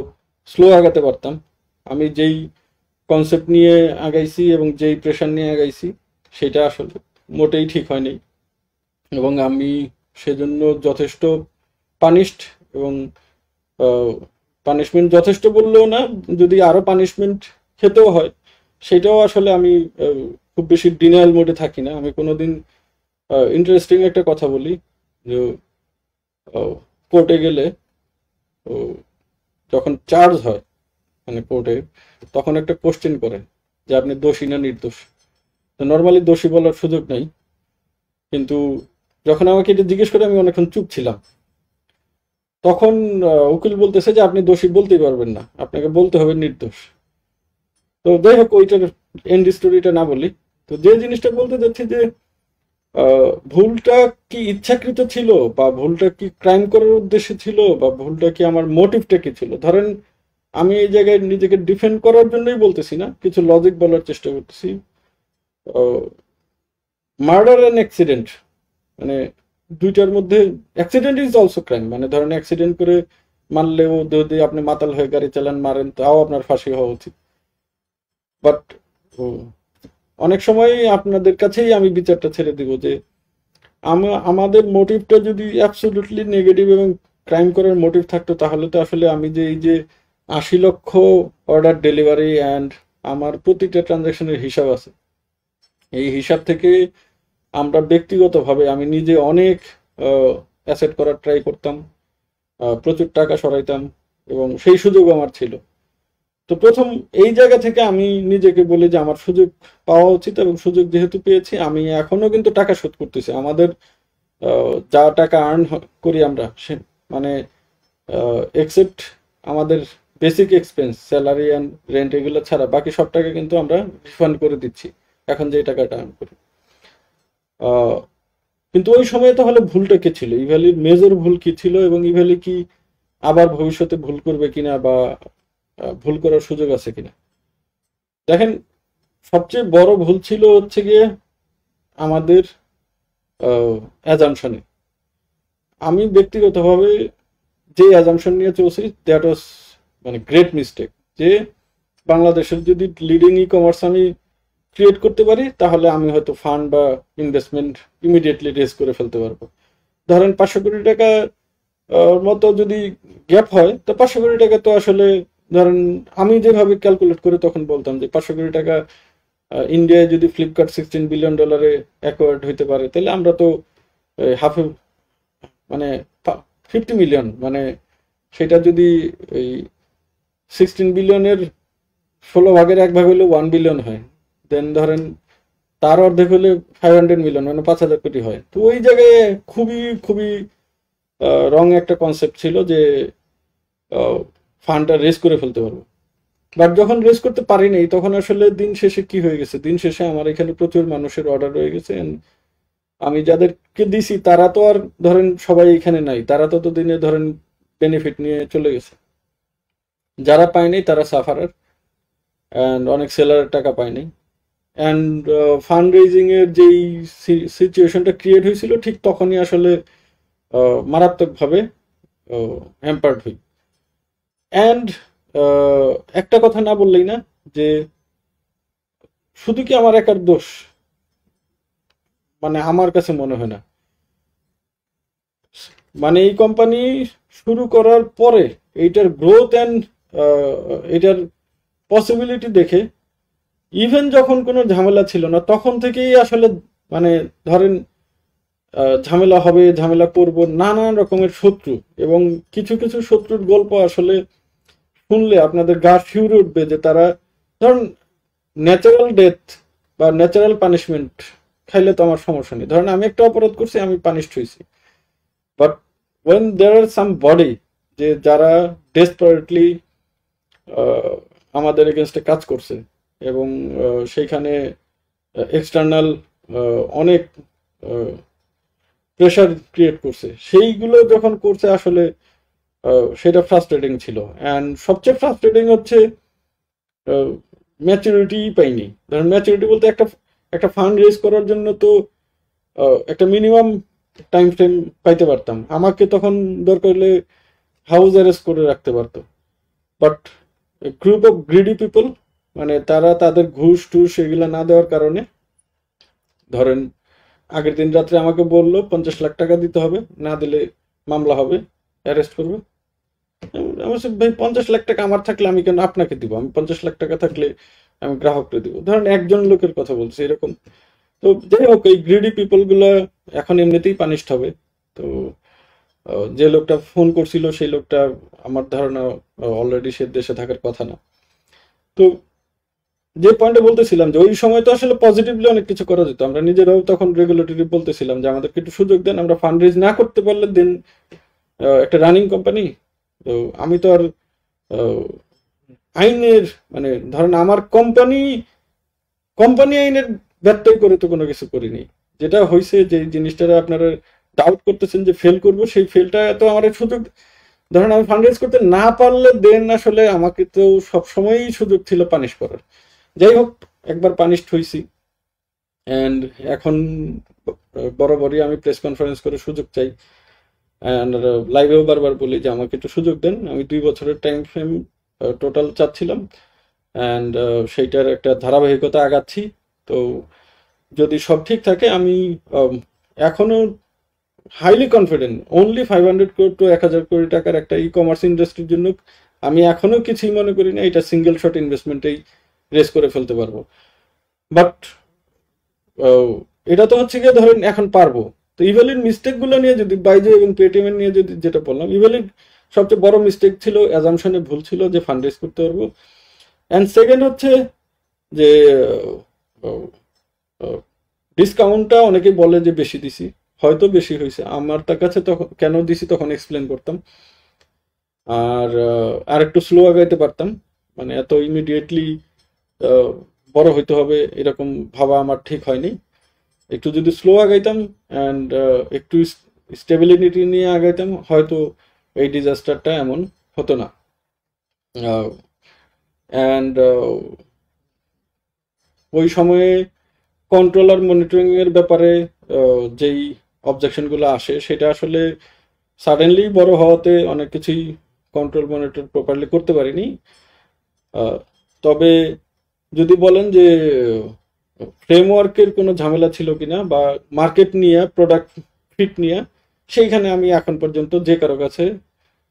স্লো আগাতে পারতাম। আমি যেই কনসেপ্ট নিয়ে আগাইছি এবং যেই প্রেশার নিয়ে আগাইছি, সেটা আসলে মোটেই ঠিক হয়নি, এবং আমি সেজন্য যথেষ্ট পানিশড। এবং পানিশমেন্ট যথেষ্ট বললেও না, যদি আরো পানিশমেন্ট খেতেও হয়, সেটাও আসলে আমি খুব বেশি ডিনায়াল মোডে থাকি না। আমি কোনোদিন ইন্টারেস্টিং একটা কথা বলি যে কোর্টে গেলে যখন চার্জ হয় মানে কোর্টে, তখন একটা কোশ্চেন করে যে আপনি দোষী না নির্দোষ। তো নর্মালি দোষী বলার সুযোগ নাই, কিন্তু যখন আমাকে এটা জিজ্ঞেস করে আমি অনেকক্ষণ চুপ ছিলাম। তখন উকিল বলতেছে যে আপনি দোষী বলতেই পারবেন না, আপনাকে বলতে হবে নির্দোষ। তো যাই হোক, ওইটার এন্ড স্টোরিটা না বলি। তো যে জিনিসটা বলতে যাচ্ছি যে ভুলটা কি ইচ্ছাকৃত ছিল, বা ভুলটা কি ক্রাইম করার উদ্দেশ্যে ছিল, বা ভুলটা কি আমার মোটিভটা কি ছিল। ধরেন আমি এই জায়গায় নিজেকে ডিফেন্ড করার জন্যই বলতেছি না, কিছু লজিক বলার চেষ্টা করতেছি। মার্ডার অ্যান্ড অ্যাক্সিডেন্ট মানে দুইটার মধ্যে অ্যাক্সিডেন্ট ইজ অলসো ক্রাইম। মানে ধরেন অ্যাক্সিডেন্ট করে মারলেও যদি আপনি মাতাল হয়ে গাড়ি চালান, মারেন, তাও আপনার ফাঁসি হওয়া উচিত। বাট অনেক সময় আপনাদের কাছেই আমি বিচারটা ছেড়ে দিব যে আমাদের মোটিভটা যদি অ্যাবসলিউটলি নেগেটিভ এবং ক্রাইম করার মোটিভ থাকতো, তাহলে তো আসলে আমি যে এই যে 80 লক্ষ অর্ডার ডেলিভারি অ্যান্ড আমার প্রতিটা ট্রানজাকশনের হিসাব আছে, এই হিসাব থেকে আমরা ব্যক্তিগতভাবে আমি নিজে অনেক অ্যাসেট করার ট্রাই করতাম, প্রচুর টাকা সরাইতাম, এবং সেই সুযোগ আমার ছিল। তো প্রথম এই জায়গা থেকে আমি নিজেকে বলি যে আমার সুযোগ পাওয়া উচিত, এবং সুযোগ যেহেতু পেয়েছি, আমি এখনো কিন্তু টাকা শোধ করতেছি। আমাদের যা টাকা আর্ন করি আমরা, মানে এক্সেপ্ট আমাদের basic expense, salary and rent, এগুলো ছাড়া বাকি সব টাকা কিন্তু আমরা রিফান্ড করে দিচ্ছি এখন যে টাকাটা আর্ন করি। কিন্তু ওই সময় তাহলে ভুলটা কি ছিল, ইভ্যালির মেজর ভুল কি ছিল, এবং ইভ্যালি কি আবার ভবিষ্যতে ভুল করবে কিনা, বা ভুল করার সুযোগ আছে কিনা। দেখেন, সবচেয়ে বড় ভুল ছিল হচ্ছে গিয়ে আমাদের অ্যাজাম্পশনে। আমি ব্যক্তিগতভাবে যে অ্যাজাম্পশন নিয়ে চলছি, দ্যাট ওয়াজ মানে গ্রেট মিস্টেক, যে বাংলাদেশের যদি লিডিং ই কমার্স আমি ক্রিয়েট করতে পারি তাহলে আমি হয়তো ফান্ড বা ইনভেস্টমেন্ট ইমিডিয়েটলি রেজ করে ফেলতে পারবো। ধরেন 500 কোটি টাকা মতো যদি গ্যাপ হয়, তো 500 কোটি টাকা তো আসলে ধরেন আমি যেভাবে ক্যালকুলেট করে তখন বলতাম যে 500 কোটি টাকা ইন্ডিয়ায় যদি ফ্লিপকার্ট $16 বিলিয়ন অ্যাকোয়ার্ড হইতে পারে, তাহলে আমরা তো হাফে মানে 50 মিলিয়ন, মানে সেটা যদি এই 16 বিলিয়নের 16 ভাগের 1 ভাগ হলে 1 বিলিয়ন হয়, দেন ধরেন তার অর্ধেক হলে 500 মিলিয়ন, মানে 5,000 কোটি হয়। তো ওই জায়গায় খুবই খুবই রং একটা কনসেপ্ট ছিল যে ফান্ডটা রেজ করে ফেলতে পারবো। বাট যখন রেজ করতে পারিনি, তখন আসলে দিন শেষে কি হয়ে গেছে, দিন শেষে আমার এখানে প্রচুর মানুষের অর্ডার রয়ে গেছে। আমি যাদেরকে দিছি তারা তো আর ধরেন সবাই এখানে নাই, তারা তো দিনে ধরেন বেনিফিট নিয়ে চলে গেছে। যারা পায়নি তারা সাফারার, অ্যান্ড অনেক সেলারের টাকা পায়নি। অ্যান্ড ফান্ড রেজিং এর যেই সিচুয়েশনটা ক্রিয়েট হয়েছিল ঠিক তখনই আসলে মারাত্মকভাবে হ্যাম্পার্ড হই। অ্যান্ড একটা কথা না বললেই না, যে শুধু কি আমার একার দোষ, মানে আমার কাছে মনে হয় না। মানে এই কোম্পানি শুরু করার পরে এইটার গ্রোথ অ্যান্ড এটার পসিবিলিটি দেখে, ইভেন যখন কোনো ঝামেলা ছিল না তখন থেকেই আসলে মানে ধরেন ঝামেলা হবে, ঝামেলা করব, নানান রকমের শত্রু, এবং কিছু কিছু শত্রুর গল্প আসলে শুনলে আপনাদের গা শিউরে উঠবে, যে তারা ধরুন ন্যাচারাল ডেথ বা ন্যাচারাল পানিশমেন্ট খাইলে তো আমার সমস্যা নেই, ধরেন আমি একটা অপরাধ করছি, আমি পানিশড হয়েছি। But when there are somebody, যে যারা ডেসপারেটলি আমাদের এগেনস্টে কাজ করছে, এবং সেইখানে এক্সটার্নাল অনেক প্রেশার ক্রিয়েট করছে, সেইগুলো যখন করছে আসলে সেটা ফ্রাস্ট্রেটিং ছিল। অ্যান্ড সবচেয়ে ফ্রাস্ট্রেটিং হচ্ছে ম্যাচুরিটি পাইনি। ধরেন ম্যাচুরিটি বলতে একটা ফান্ড রেজ করার জন্য তো একটা মিনিমাম টাইম ফ্রেম পাইতে পারতাম, আমাকে তখন দরকার হলে হাউস অ্যারেস্ট করে রাখতে পারতো। But group of greedy people, মানে তারা তাদের ঘুষ টুস এগুলো না দেওয়ার কারণে, ধরেন আগের দিন রাত্রে আমাকে বললো 50 লাখ টাকা দিতে হবে, না দিলে মামলা হবে, অ্যারেস্ট করবে। আমি বলছি ভাই 50 লাখ টাকা আমার থাকলে আমি কেন আপনাকে দিব, আমি 50 লাখ টাকা থাকলে আমি গ্রাহককে দিব। ধরেন একজন লোকের কথা বলছি এরকম। তো যাই হোক, এই গ্রিডি পিপল গুলা এখন এমনিতেই পানিশড হবে। তো যে লোকটা ফোন করছিল সেই লোকটা আমার ধারণা অলরেডি সে দেশে থাকার কথা না। তো যে পয়েন্টে বলতেছিলাম যে ওই সময় তো আসলে পজিটিভলি অনেক কিছু করা যেত, আমরা নিজেরাও তখন রেগুলেটরি বলতেছিলাম যে আমাদেরকে একটু সুযোগ দেন, আমরা ফান্ড রেজ না করতে পারলে দেন একটা রানিং কোম্পানি। তো আমি তো আর আইনের মানে ধরেন আমার কোম্পানি আইনের ব্যত্যয় করে তো কোনো কিছু করিনি। যেটা হয়েছে, যে জিনিসটা আপনারা ডাউট করতেছেন যে ফেল করবো, সেই ফেলটা তো আমার সুযোগ, ধরেন আমি ফান্ড রেজ করতে না পারলে দেন আসলে আমাকে তো সবসময়ই সুযোগ ছিল পানিশ করার। যাই হোক, একবার পানিশড হয়েছি, অ্যান্ড এখন বরাবরই আমি প্রেস কনফারেন্স করে সুযোগ চাই, অ্যান্ড লাইভেও বারবার বলি যে আমাকে একটু সুযোগ দেন। আমি 2 বছরের টাইম ফ্রেম টোটাল চাচ্ছিলাম, অ্যান্ড সেইটার একটা ধারাবাহিকতা আগাচ্ছি। তো যদি সব ঠিক থাকে, আমি এখনো হাইলি কনফিডেন্ট অনলি 500 কোটি টু 1000 কোটি টাকার একটা ই কমার্স ইন্ডাস্ট্রির জন্য আমি এখনো কিছুই মনে করি না এটা সিঙ্গেল শট ইনভেস্টমেন্টেই রেস করে ফেলতে পারবো। বাট এটা তো হচ্ছে গিয়ে ধরেন এখন পারবো। তো ইভেলির মিস্টেকগুলো নিয়ে যদি বাইজে এবং পেটিএম নিয়ে যদি যেটা বললাম, ইভেলির সবচেয়ে বড় মিস্টেক ছিল অ্যাজাম্পশনে ভুল ছিল যে ফান্ড রেজ করতে পারবো। অ্যান্ড সেকেন্ড হচ্ছে যে ডিসকাউন্টটা অনেকে বলে যে বেশি দিছি, হয়তো বেশি হয়েছে, আমার তার কাছে তখন কেন দিছি তখন এক্সপ্লেন করতাম। আর একটু স্লো আগাইতে পারতাম, মানে এত ইমিডিয়েটলি বড় হইতে হবে এরকম ভাবা আমার ঠিক হয়নি। একটু যদি স্লো আগাইতাম অ্যান্ড একটু স্টেবিলিটি নিয়ে আগাইতাম, হয়তো এই ডিজাস্টারটা এমন হতো না। অ্যান্ড ওই সময়ে কন্ট্রোলার মনিটরিং এর ব্যাপারে যেই অবজেকশনগুলো আসে, সেটা আসলে সাডেনলি বড় হওয়াতে অনেক কিছুই কন্ট্রোল মনিটর প্রপারলি করতে পারিনি। তবে যদি বলেন যে ফ্রেমওয়ার্কের কোনো ঝামেলা ছিল কিনা বা মার্কেট নিয়ে প্রোডাক্ট ফিট নিয়ে, সেইখানে আমি এখন পর্যন্ত যে কারো কাছে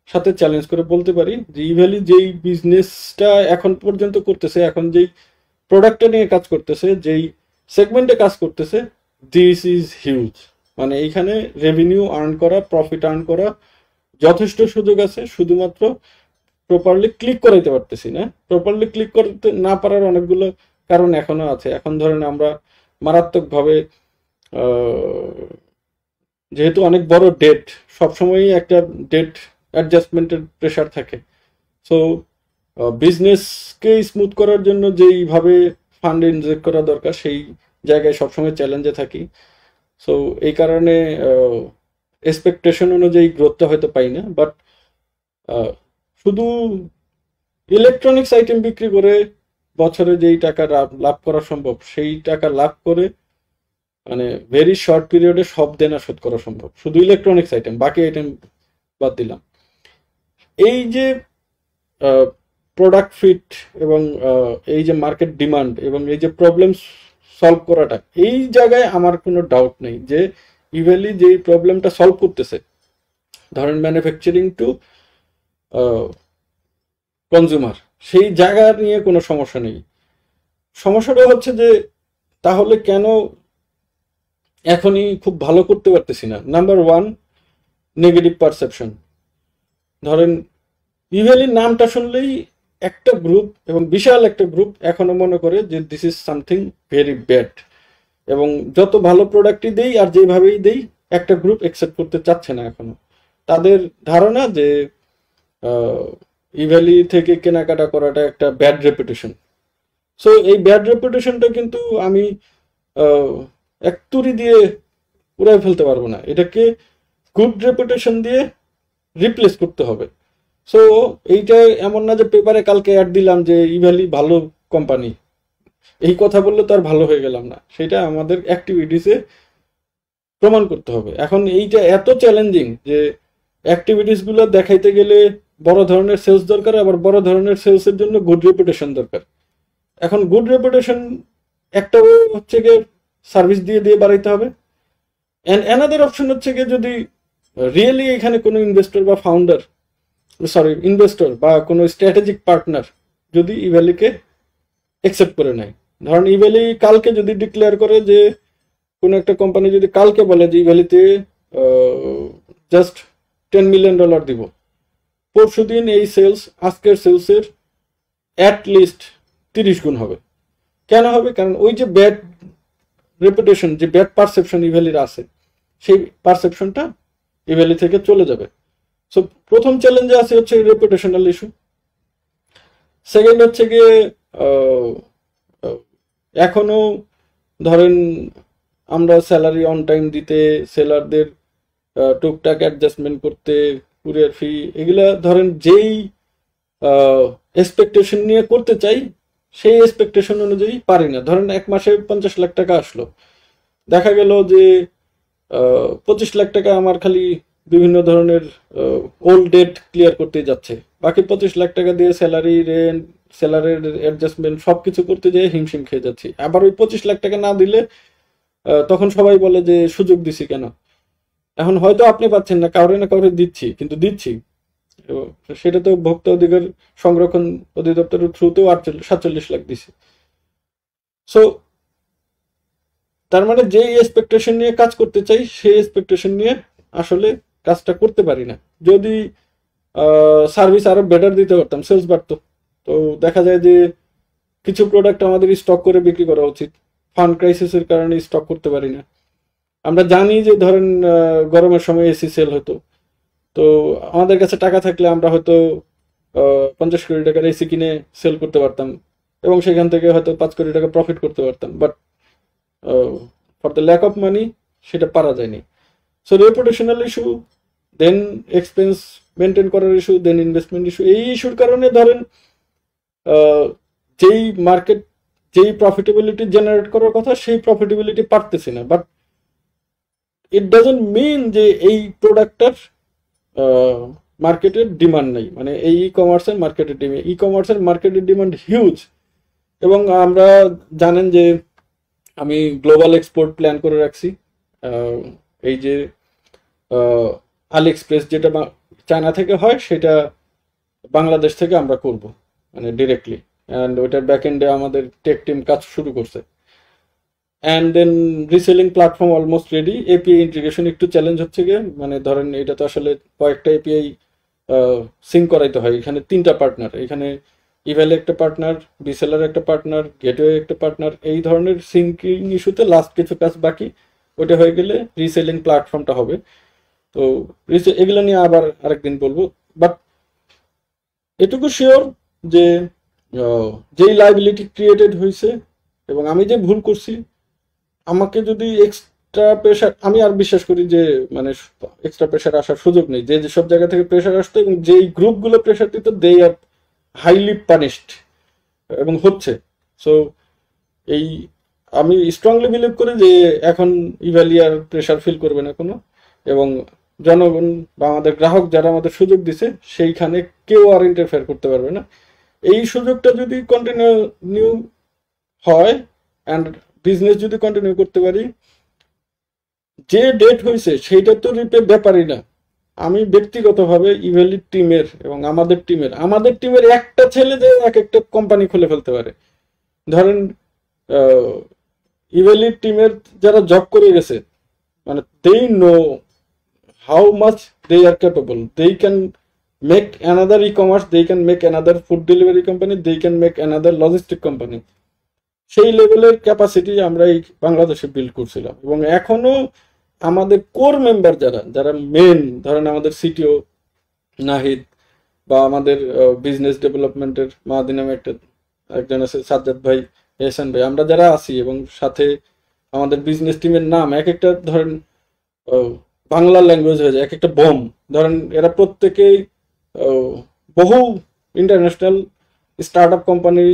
সাথে চ্যালেঞ্জ করে বলতে পারি যে ইভ্যালি যেই বিজনেসটা এখন পর্যন্ত করতেছে, এখন যেই প্রোডাক্টটা নিয়ে কাজ করতেছে, যেই সেগমেন্টে কাজ করতেছে, দিস ইজ হিউজ। মানে এইখানে রেভিনিউ আর্ন করা, প্রফিট আর্ন করা যথেষ্ট সুযোগ আছে, শুধুমাত্র প্রপারলি ক্লিক করাইতে পারতেছি না। প্রপারলি ক্লিক করতে না পারার অনেকগুলো কারণ এখনো আছে। এখন ধরেন আমরা মারাত্মকভাবে যেহেতু অনেক বড় ডেট, সবসময়ই একটা ডেট অ্যাডজাস্টমেন্টের প্রেশার থাকে। সো বিজনেসকে স্মুথ করার জন্য যেইভাবে ফান্ড ইনজেক্ট করা দরকার, সেই জায়গায় সবসময় চ্যালেঞ্জে থাকি। সো এই কারণে এক্সপেকটেশন অনুযায়ী গ্রোথটা হয়তো পাই না। বাট শুধু ইলেকট্রনিক্স আইটেম বিক্রি করে বছরে যেই টাকা লাভ করা সম্ভব, সেই টাকা লাভ করে মানে ভেরি শর্ট পিরিয়ডে সব দেনা শোধ করা সম্ভব, শুধু ইলেকট্রনিক্স আইটেম, বাকি আইটেম বাদ দিলাম। এই যে প্রোডাক্ট ফিট এবং এই যে মার্কেট ডিমান্ড এবং এই যে প্রবলেম সলভ করাটা, এই জায়গায় আমার কোনো ডাউট নেই যে ইভেলি যে প্রবলেমটা সলভ করতেছে, ধরেন ম্যানুফ্যাকচারিং টু কনজিউমার, সেই জায়গা নিয়ে কোনো সমস্যা নেই। সমস্যাটা হচ্ছে যে তাহলে কেন এখনই খুব ভালো করতে পারতেছি না। Number one, negative perception. ধরেন ইভেলি নামটা শুনলেই একটা গ্রুপ, এবং বিশাল একটা গ্রুপ, এখনো মনে করে যে this is something very bad, এবং যত ভালো প্রোডাক্টই দেই আর যেভাবেই দেই একটা গ্রুপ অ্যাকসেপ্ট করতে চাচ্ছে না এখনো। তাদের ধারণা যে ইভ্যালি থেকে কেনাকাটা করাটা একটা ব্যাড রেপুটেশন। সো এই ব্যাড রেপুটেশনটা কিন্তু আমি এক তুড়ি দিয়ে উড়াই ফেলতে পারবো না, এটাকে গুড রেপুটেশন দিয়ে রিপ্লেস করতে হবে। সো এইটা এমন না যে পেপারে কালকে অ্যাড দিলাম যে ইভ্যালি ভালো কোম্পানি, এই কথা বললে তো আর ভালো হয়ে গেলাম না, সেটা আমাদের অ্যাক্টিভিটিসে প্রমাণ করতে হবে। এখন এইটা এত চ্যালেঞ্জিং যে অ্যাক্টিভিটিসগুলো দেখাইতে গেলে বড় ধরনের সেলস দরকার, আবার বড় ধরনের সেলসের জন্য গুড রেপুটেশন দরকার। এখন গুড রেপুটেশন একটা হচ্ছে গিয়ে সার্ভিস দিয়ে দিয়ে বাড়াইতে হবে, অ্যান্ড অ্যানাদার অপশন হচ্ছে গিয়ে যদি রিয়েলি এখানে কোনো ইনভেস্টর বা ইনভেস্টর বা কোনো স্ট্র্যাটেজিক পার্টনার যদি ইভ্যালিকে অ্যাকসেপ্ট করে নেয়। ধরেন ইভ্যালি কালকে যদি ডিক্লেয়ার করে যে কোনো একটা কোম্পানি যদি কালকে বলে যে ইভ্যালিতে জাস্ট $10 মিলিয়ন দিব, পরশু দিন এই সেলস আজকের সেলসের অ্যাটলিস্ট 30 গুণ হবে। কেন হবে? কারণ ওই যে ব্যাড রেপুটেশন, যে ব্যাড পারসেপশন ইভ্যালির আছে, সেই পারসেপশনটা ইভ্যালি থেকে চলে যাবে। সো প্রথম চ্যালেঞ্জে আছে হচ্ছে রেপুটেশনাল ইস্যু। সেকেন্ড হচ্ছে গিয়ে এখনো ধরেন আমরা স্যালারি অন টাইম দিতে, সেলারদের টুকটাক অ্যাডজাস্টমেন্ট করতে, কুরিয়ার ফি, এগুলা ধরেন যেই এক্সপেকটেশন নিয়ে করতে চাই সেই এক্সপেকটেশন অনুযায়ী পারি না। ধরেন এক মাসে 50 লাখ টাকা আসলো, দেখা গেল যে 25 লাখ টাকা আমার খালি বিভিন্ন ধরনের ওল্ড ডেট ক্লিয়ার করতে যাচ্ছে, বাকি 25 লাখ টাকা দিয়ে স্যালারি, রেন্ট, স্যালারির অ্যাডজাস্টমেন্ট সবকিছু করতে যেয়ে হিমশিম খেয়ে যাচ্ছি। আবার ওই 25 লাখ টাকা না দিলে তখন সবাই বলে যে সুযোগ দিছি কেন। এখন হয়তো আপনি পাচ্ছেন না, কাউরে না কাউরে দিচ্ছি, কিন্তু দিচ্ছি, সেটা তো ভোক্তা অধিকার সংরক্ষণ অধিদপ্তরের থ্রুতেও 47 লাখ দিছি। সো তার মানে যে এক্সপেকটেশন নিয়ে কাজ করতে চাই সেই এক্সপেকটেশন নিয়ে আসলে কাজটা করতে পারি না। যদি সার্ভিস আরো বেটার দিতে পারতাম, সেলস বাড়তো। তো দেখা যায় যে কিছু প্রোডাক্ট আমাদের স্টক করে বিক্রি করা উচিত, ফান্ড ক্রাইসিসের কারণে স্টক করতে পারি না। আমরা জানি যে ধরেন গরমের সময় এসি সেল হতো, তো আমাদের কাছে টাকা থাকলে আমরা হয়তো 50 কোটি টাকার এসি কিনে সেল করতে পারতাম এবং সেখান থেকে হয়তো 5 কোটি টাকা প্রফিট করতে পারতাম। But for the lack of money সেটা পারা যায়নি। So reputational issue, then expense maintain করার ইস্যু, দেন ইনভেস্টমেন্ট ইস্যু। এই ইস্যুর কারণে ধরেন যেই মার্কেট যেই প্রফিটেবিলিটি জেনারেট করার কথা সেই প্রফিটেবিলিটি পারতেছি না। বাট ইট ডাজন্ট মিন যে এই প্রোডাক্টটার মার্কেটের ডিমান্ড নেই, মানে এই কমার্সের মার্কেটের ডিমান্ড, কমার্সের মার্কেটের ডিমান্ড হিউজ। এবং আমরা জানেন যে আমি গ্লোবাল এক্সপোর্ট প্ল্যান করে রাখছি। এই যে আলি এক্সপ্রেস যেটা চায়না থেকে হয় সেটা বাংলাদেশ থেকে আমরা করব, মানে ডিরেক্টলি। অ্যান্ড ওইটার ব্যাক এন্ডে আমাদের টেক টিম কাজ শুরু করছে। And then reselling platform almost ready. API integration একটু চ্যালেঞ্জ হচ্ছে গিয়ে, মানে ধরেন এটা তো আসলে কয়েকটা এপিআই সিঙ্ক করাইতে হয়। এখানে 3টা পার্টনার, এখানে ইভ্যাল একটা পার্টনার, বিসেলার একটা পার্টনার, গেটওয়ে একটা পার্টনার, এই ধরনের সিঙ্কিং ইস্যুতে লাস্ট কিছু কাজ বাকি। ওটা হয়ে গেলে রিসেলিং প্ল্যাটফর্মটা হবে। তো এগুলো নিয়ে আবার আরেকদিন বলবো। বাট এটুকু শিওর যে যেই লাইবিলিটি ক্রিয়েটেড হয়েছে এবং আমি যে ভুল করছি, আমাকে যদি এক্সট্রা প্রেশার, আমি আর বিশ্বাস করি যে মানে এক্সট্রা প্রেশার আসার সুযোগ নেই। যে যেসব জায়গা থেকে প্রেশার আসতো এবং যেই গ্রুপগুলো প্রেশার দিত, দে আর হাইলি পানিশড এবং হচ্ছে। সো এই আমি স্ট্রংলি বিলিভ করি যে এখন ইভ্যালি আর প্রেশার ফিল করবে না কোনো, এবং জনগণ বা আমাদের গ্রাহক যারা আমাদের সুযোগ দিছে সেইখানে কেউ আর ইন্টারফেয়ার করতে পারবে না। এই সুযোগটা যদি কন্টিনিউ হয় অ্যান্ড বিজনেস যদি কন্টিনিউ করতে পারি, যে ডেট হয়েছে সেইটা তো রিপে ব্যাপারই না। আমি ব্যক্তিগতভাবে ইভ্যালি টিমের এবং আমাদের টিমের একটা ছেলে যে এক একটা কোম্পানি খুলে ফেলতে পারে। ধরেন ইভ্যালি টিমের যারা জব করে গেছে, মানে they know how much they are capable. They can make another e-commerce, they can make another food delivery company, they can make another logistic company. সেই লেভেলের ক্যাপাসিটি আমরা এই বাংলাদেশে বিল্ড করছিলাম। এবং এখনো আমাদের কোর মেম্বার যারা মেন, ধরেন আমাদের সিটিও নাহিদ বা আমাদের বিজনেস ডেভেলপমেন্টের মাহাদি নামে একজন আছে, সাজ্জাদ ভাই, এহসান ভাই, আমরা যারা আছি এবং সাথে আমাদের বিজনেস টিমের নাম এক একটা ধরেন বাংলা ল্যাঙ্গুয়েজ হয়ে যায়, এক একটা বম। ধরেন এরা প্রত্যেকেই বহু ইন্টারন্যাশনাল স্টার্ট আপ কোম্পানি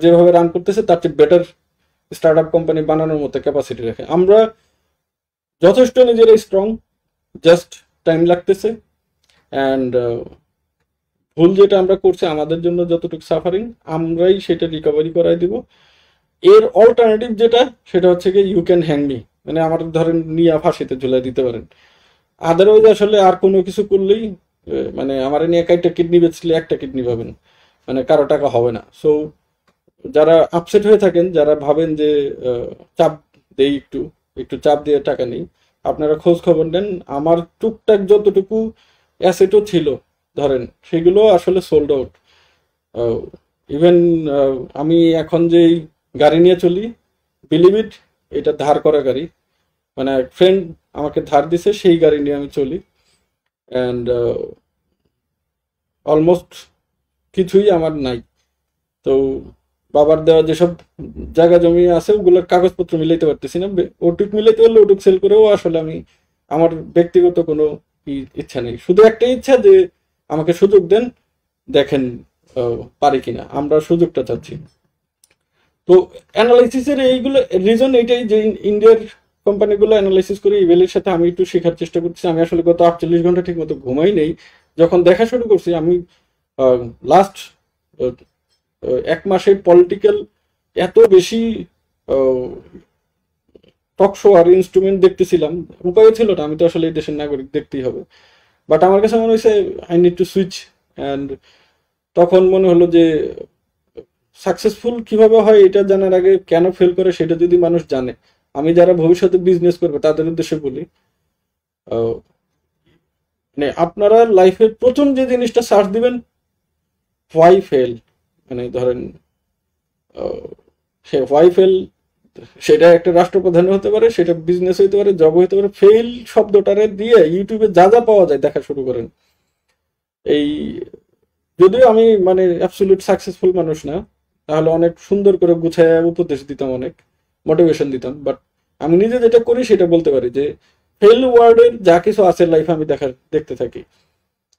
যেভাবে রান করতেছে তার চেয়ে বেটার স্টার্ট আপ কোম্পানি বানানোর মতো ক্যাপাসিটি রাখে। আমরা যথেষ্ট নিজেরাই স্ট্রং, জাস্ট টাইম লাগতেছে। অ্যান্ড ভুল যেটা আমরা করছি আমাদের জন্য যতটুকু সাফারিং, আমরাই সেটা রিকভারি করাই দিব। এর অল্টারনেটিভ যেটা, সেটা হচ্ছে কি ইউ ক্যান হ্যাং মি, মানে আমার ধরেন নিয়ে ফাঁসিতে ঝুলাই দিতে পারেন। আদারওয়াইজ আসলে আর কোনো কিছু করলেই, মানে আমার নিয়ে একটা কিডনি বেচলে একটা কিডনি পাবেন, মানে কারো টাকা হবে না। সো যারা আপসেট হয়ে থাকেন, যারা ভাবেন যে চাপ দেই, একটু চাপ দিয়ে টাকা নেই, আপনারা খোঁজ খবর নেন। আমার টুকটাক যতটুকু অ্যাসেটও ছিল ধরেন, সেগুলো আসলে সোল্ড আউট। ইভেন আমি এখন যে গাড়ি নিয়ে চলি, বিলিভ ইট, এটা ধার করা গাড়ি, মানে ফ্রেন্ড আমাকে ধার দিছে, সেই গাড়ি নিয়ে আমি চলি। অ্যান্ড অলমোস্ট কিছুই আমার নাই। তো বাবার দেওয়া যেসব জায়গা জমি আছে ওগুলোর কাগজপত্র মিলাইতে পারতেছি না। ওটুক মিলাইতে পারলে ওটুক সেল করেও আসলে আমি, আমার ব্যক্তিগত কোনো ইচ্ছা নেই। শুধু একটাই ইচ্ছা যে আমাকে সুযোগ দেন, দেখেন পারি কিনা। আমরা সুযোগটা চাচ্ছি। তো অ্যানালাইসিসের এইগুলো রিজন এইটাই যে ইন্ডিয়ার কোম্পানিগুলো অ্যানালাইসিস করে ইভেলের সাথে আমি একটু শেখার চেষ্টা করছি। আমি আসলে গত 48 ঘন্টা ঠিক মতো ঘুমাই নেই। যখন দেখা শুরু করছি, আমি লাস্ট 1 মাসে পলিটিক্যাল এত বেশি টক শো আর ইনস্ট্রুমেন্ট দেখতেছিলাম, উপায় ছিল না, আমি তো আসলে এই দেশের নাগরিক, দেখতেই হবে। বাট আমার কাছে মনে হয়েছে I need to switch. And তখন মনে হলো যে সাকসেসফুল কিভাবে হয় এটা জানার আগে কেন ফেল করে সেটা যদি মানুষ জানে। আমি যারা ভবিষ্যতে বিজনেস করবে তাদের উদ্দেশ্যে বলি, মানে আপনারা লাইফের প্রথম যে জিনিসটা সার্চ দিবেন, হোয়াই ফেল, মানে ধরেন সে হোয়াই ফেল, সেটা একটা রাষ্ট্রপ্রধান হতে পারে, সেটা বিজনেস হইতে পারে, জব হইতে পারে। ফেল শব্দটারে দিয়ে ইউটিউবে যা যা পাওয়া যায় দেখা শুরু করেন। এই যদিও আমি মানে অ্যাবসলিউট সাকসেসফুল মানুষ না, তাহলে অনেক সুন্দর করে গুছায় উপদেশ দিতাম, অনেক মোটিভেশন দিতাম। বাট আমি নিজে যেটা করি সেটা বলতে পারি যে ফেল ওয়ার্ডের যা কিছু আছে লাইফে আমি দেখতে থাকি।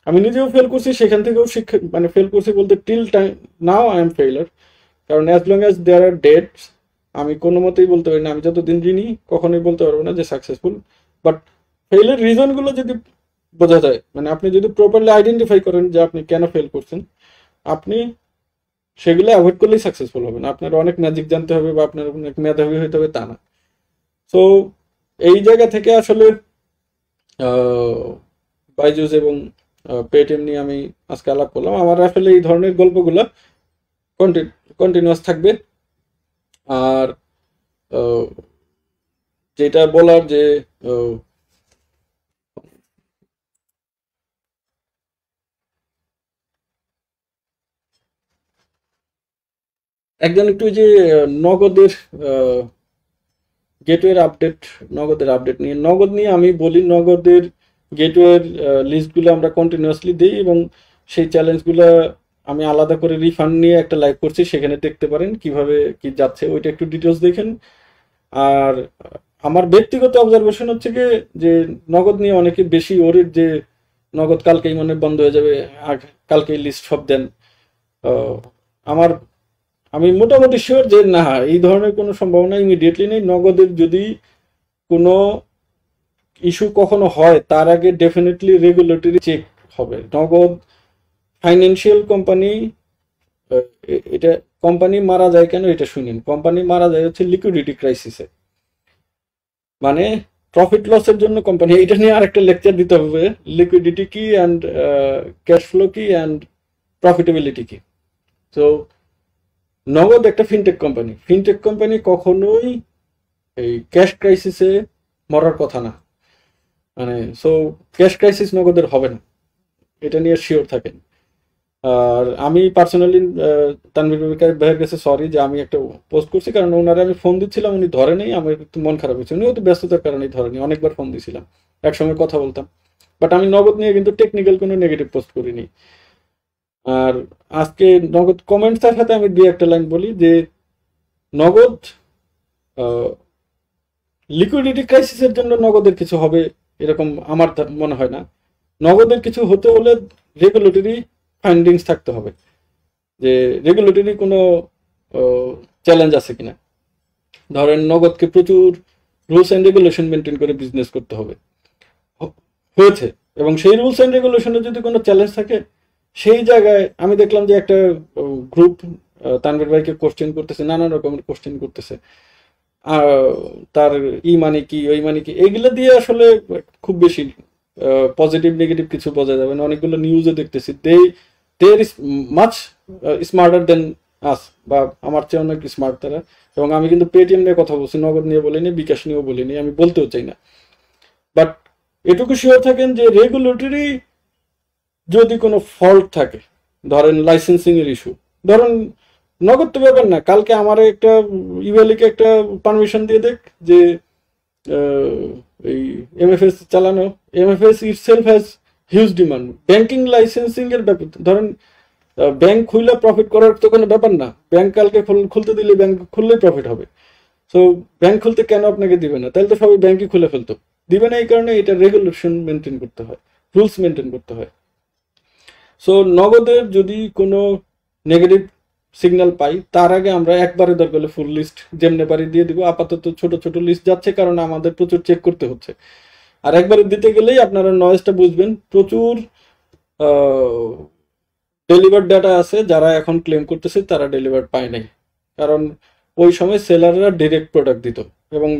আমি নিজেও ফেল করছি, সেখান থেকেও শিক্ষা, মানে ফেল করছি বলতে till time now I am failure. কারণ অ্যাজ লং অ্যাজ দেয়ার আর ডেটস, আমি কোনো মতেই বলতে পারি না, আমি যতদিন চিনি কখনোই বলতে পারবো না যে সাকসেসফুল। বাট ফেইলের রিজনগুলো যদি বোঝা যায়। মানে আপনি যদি প্রপারলি আইডেন্টিফাই করেন যে আপনি কেন ফেল করছেন, আপনি সেগুলো অ্যাভয়েড করলেই সাকসেসফুল হবেন। আপনার অনেক ম্যাজিক জানতে হবে বা আপনার অনেক মেধাবী হইতে হবে তা না। তো এই জায়গা থেকে আসলে বাইজুস এবং পেটিএম নিয়ে আমি আজকে আলাপ করলাম। আমার আসলে এই ধরনের গল্পগুলো কন্টিনিউয়াস থাকবে। আর যেটা বলার যে একজন একটু যে নগদের গেটওয়ের আপডেট, নগদের আপডেট নিয়ে, নগদ নিয়ে আমি বলি, নগদের গেটওয়ের লিস্টগুলো আমরা কন্টিনিউয়াসলি দিই এবং সেই চ্যালেঞ্জগুলো আমি আলাদা করে রিফান্ড নিয়ে একটা লাইভ করছি, সেখানে দেখতে পারেন কিভাবে কি যাচ্ছে, ওইটা একটু ডিটেলস দেখেন। আর আমার ব্যক্তিগত অবজারভেশন হচ্ছে কি যে নগদ নিয়ে অনেকে বেশি ওরিড যে নগদ কালকেই মনে বন্ধ হয়ে যাবে, আর কালকেই লিস্ট সব দেন। আমার আমি মোটামুটি শিওর যে না, এই ধরনের কোনো সম্ভাবনা ইমিডিয়েটলি নেই। নগদের যদি কোনো ইস্যু কখনো হয় তার আগে ডেফিনেটলি রেগুলেটরি চেক হবে। নগদ ফাইন্যান্সিয়াল কোম্পানি, এটা কোম্পানি মারা যায় কেন এটা শুনেন, কোম্পানি মারা যায় হচ্ছে লিকুইডিটি ক্রাইসিসে, মানে প্রফিট লসের জন্য কোম্পানি, এটা নিয়ে আরেকটা লেকচার দিতে হবে, লিকুইডিটি কি অ্যান্ড ক্যাশ ফ্লো কি অ্যান্ড প্রফিটেবিলিটি কি। তো নগদ একটা ফিনটেক কোম্পানি, ফিনটেক কোম্পানি কখনোই এই ক্যাশ ক্রাইসিসে মরার কথা না, মানে সো ক্যাশ ক্রাইসিস নগদের হবে না, এটা নিয়ে শিওর থাকেন। আর আমি পার্সোনালি তানভীর ভাইয়ের কাছে সরি যে আমি একটা পোস্ট করছি, কারণ ওনারে আমি ফোন দিচ্ছিলাম, উনি ধরে নেই, আমার একটু মন খারাপ হয়েছে, উনিও তো ব্যস্ততার কারণেই ধরেনি, অনেকবার ফোন দিয়েছিলাম, একসঙ্গে কথা বলতাম, বাট আমি নগদ নিয়ে কিন্তু টেকনিক্যাল কোনো নেগেটিভ পোস্ট করিনি। আর আজকে নগদ কমেন্টসের সাথে আমি দুই একটা লাইন বলি যে নগদ লিকুইডিটি ক্রাইসিসের জন্য নগদের কিছু হবে এরকম আমার মনে হয় না। নগদের কিছু হতে হলে রেগুলেটরি ফাইন্ডিংস থাকতে হবে, যে রেগুলেটরি কোনো চ্যালেঞ্জ আছে কিনা। ধরেন নগদকে প্রচুর রুলস অ্যান্ড রেগুলেশন মেনটেন করে বিজনেস করতে হবে, হয়েছে, এবং সেই রুলস অ্যান্ড রেগুলেশনে যদি কোনো চ্যালেঞ্জ থাকে, সেই জায়গায় আমি দেখলাম যে একটা গ্রুপ তানভীর ভাইকে কোশ্চেন করতেছে, নানান রকমের কোশ্চেন করতেছে, তার ই মানে কি ওই মানে কি, এগুলো দিয়ে আসলে খুব বেশি পজিটিভ নেগেটিভ কিছু বোঝা যাবে না। অনেকগুলো নিউজও দেখতেছি, there is much smarter than us, বা আমার চেয়ে অনেক স্মার্ট তারা। এবং আমি কিন্তু পেটিএম নিয়ে কথা বলছি, নগদ নিয়ে বলিনি, বিকাশ নিয়েও বলিনি, আমি বলতেও চাই না। বাট এটুকু শিওর থাকেন যে রেগুলেটরি যদি কোনো ফল্ট থাকে, ধরেন লাইসেন্সিং এর ইস্যু, ধরেন নগদ তো ব্যাপার না, কালকে আমার একটা ইউএলকে একটা পারমিশন দিয়ে দেখ যে এই এমএফএস চালানো, MFS itself has huge demand. Banking licensing এর ব্যাপার, ধরেন ব্যাংক খুললে প্রফিট করার তো কোনো ব্যাপার না, ব্যাংক কালকে খুলতে দিলে ব্যাংক খুললেই প্রফিট হবে। সো ব্যাংক খুলতে কেন আপনাকে দিবে না, তাহলে তো সবাই ব্যাংকই খুলে ফেলতো, দিবে না এই কারণে এটা রেগুলেশন মেনটেন করতে হয়, রুলস মেনটেন করতে হয়। সো নগদের যদি কোনো নেগেটিভ সিগন্যাল পাই, তার আগে আমরা একবারে দরকার হলে ফুল লিস্ট যেমনি পারি দিয়ে দিব। আপাতত ছোট ছোট লিস্ট যাচ্ছে কারণ আমাদের প্রচুর চেক করতে হচ্ছে, আর একবারে দিতে গেলেই আপনারা নয়েজটা বুঝবেন, প্রচুর ডেলিভার্ড ডাটা আছে, যারা এখন ক্লেম করতেছে তারা ডেলিভার্ড পায় নাই, কারণ ওই সময় সেলাররা ডিরেক্ট প্রোডাক্ট দিত, এবং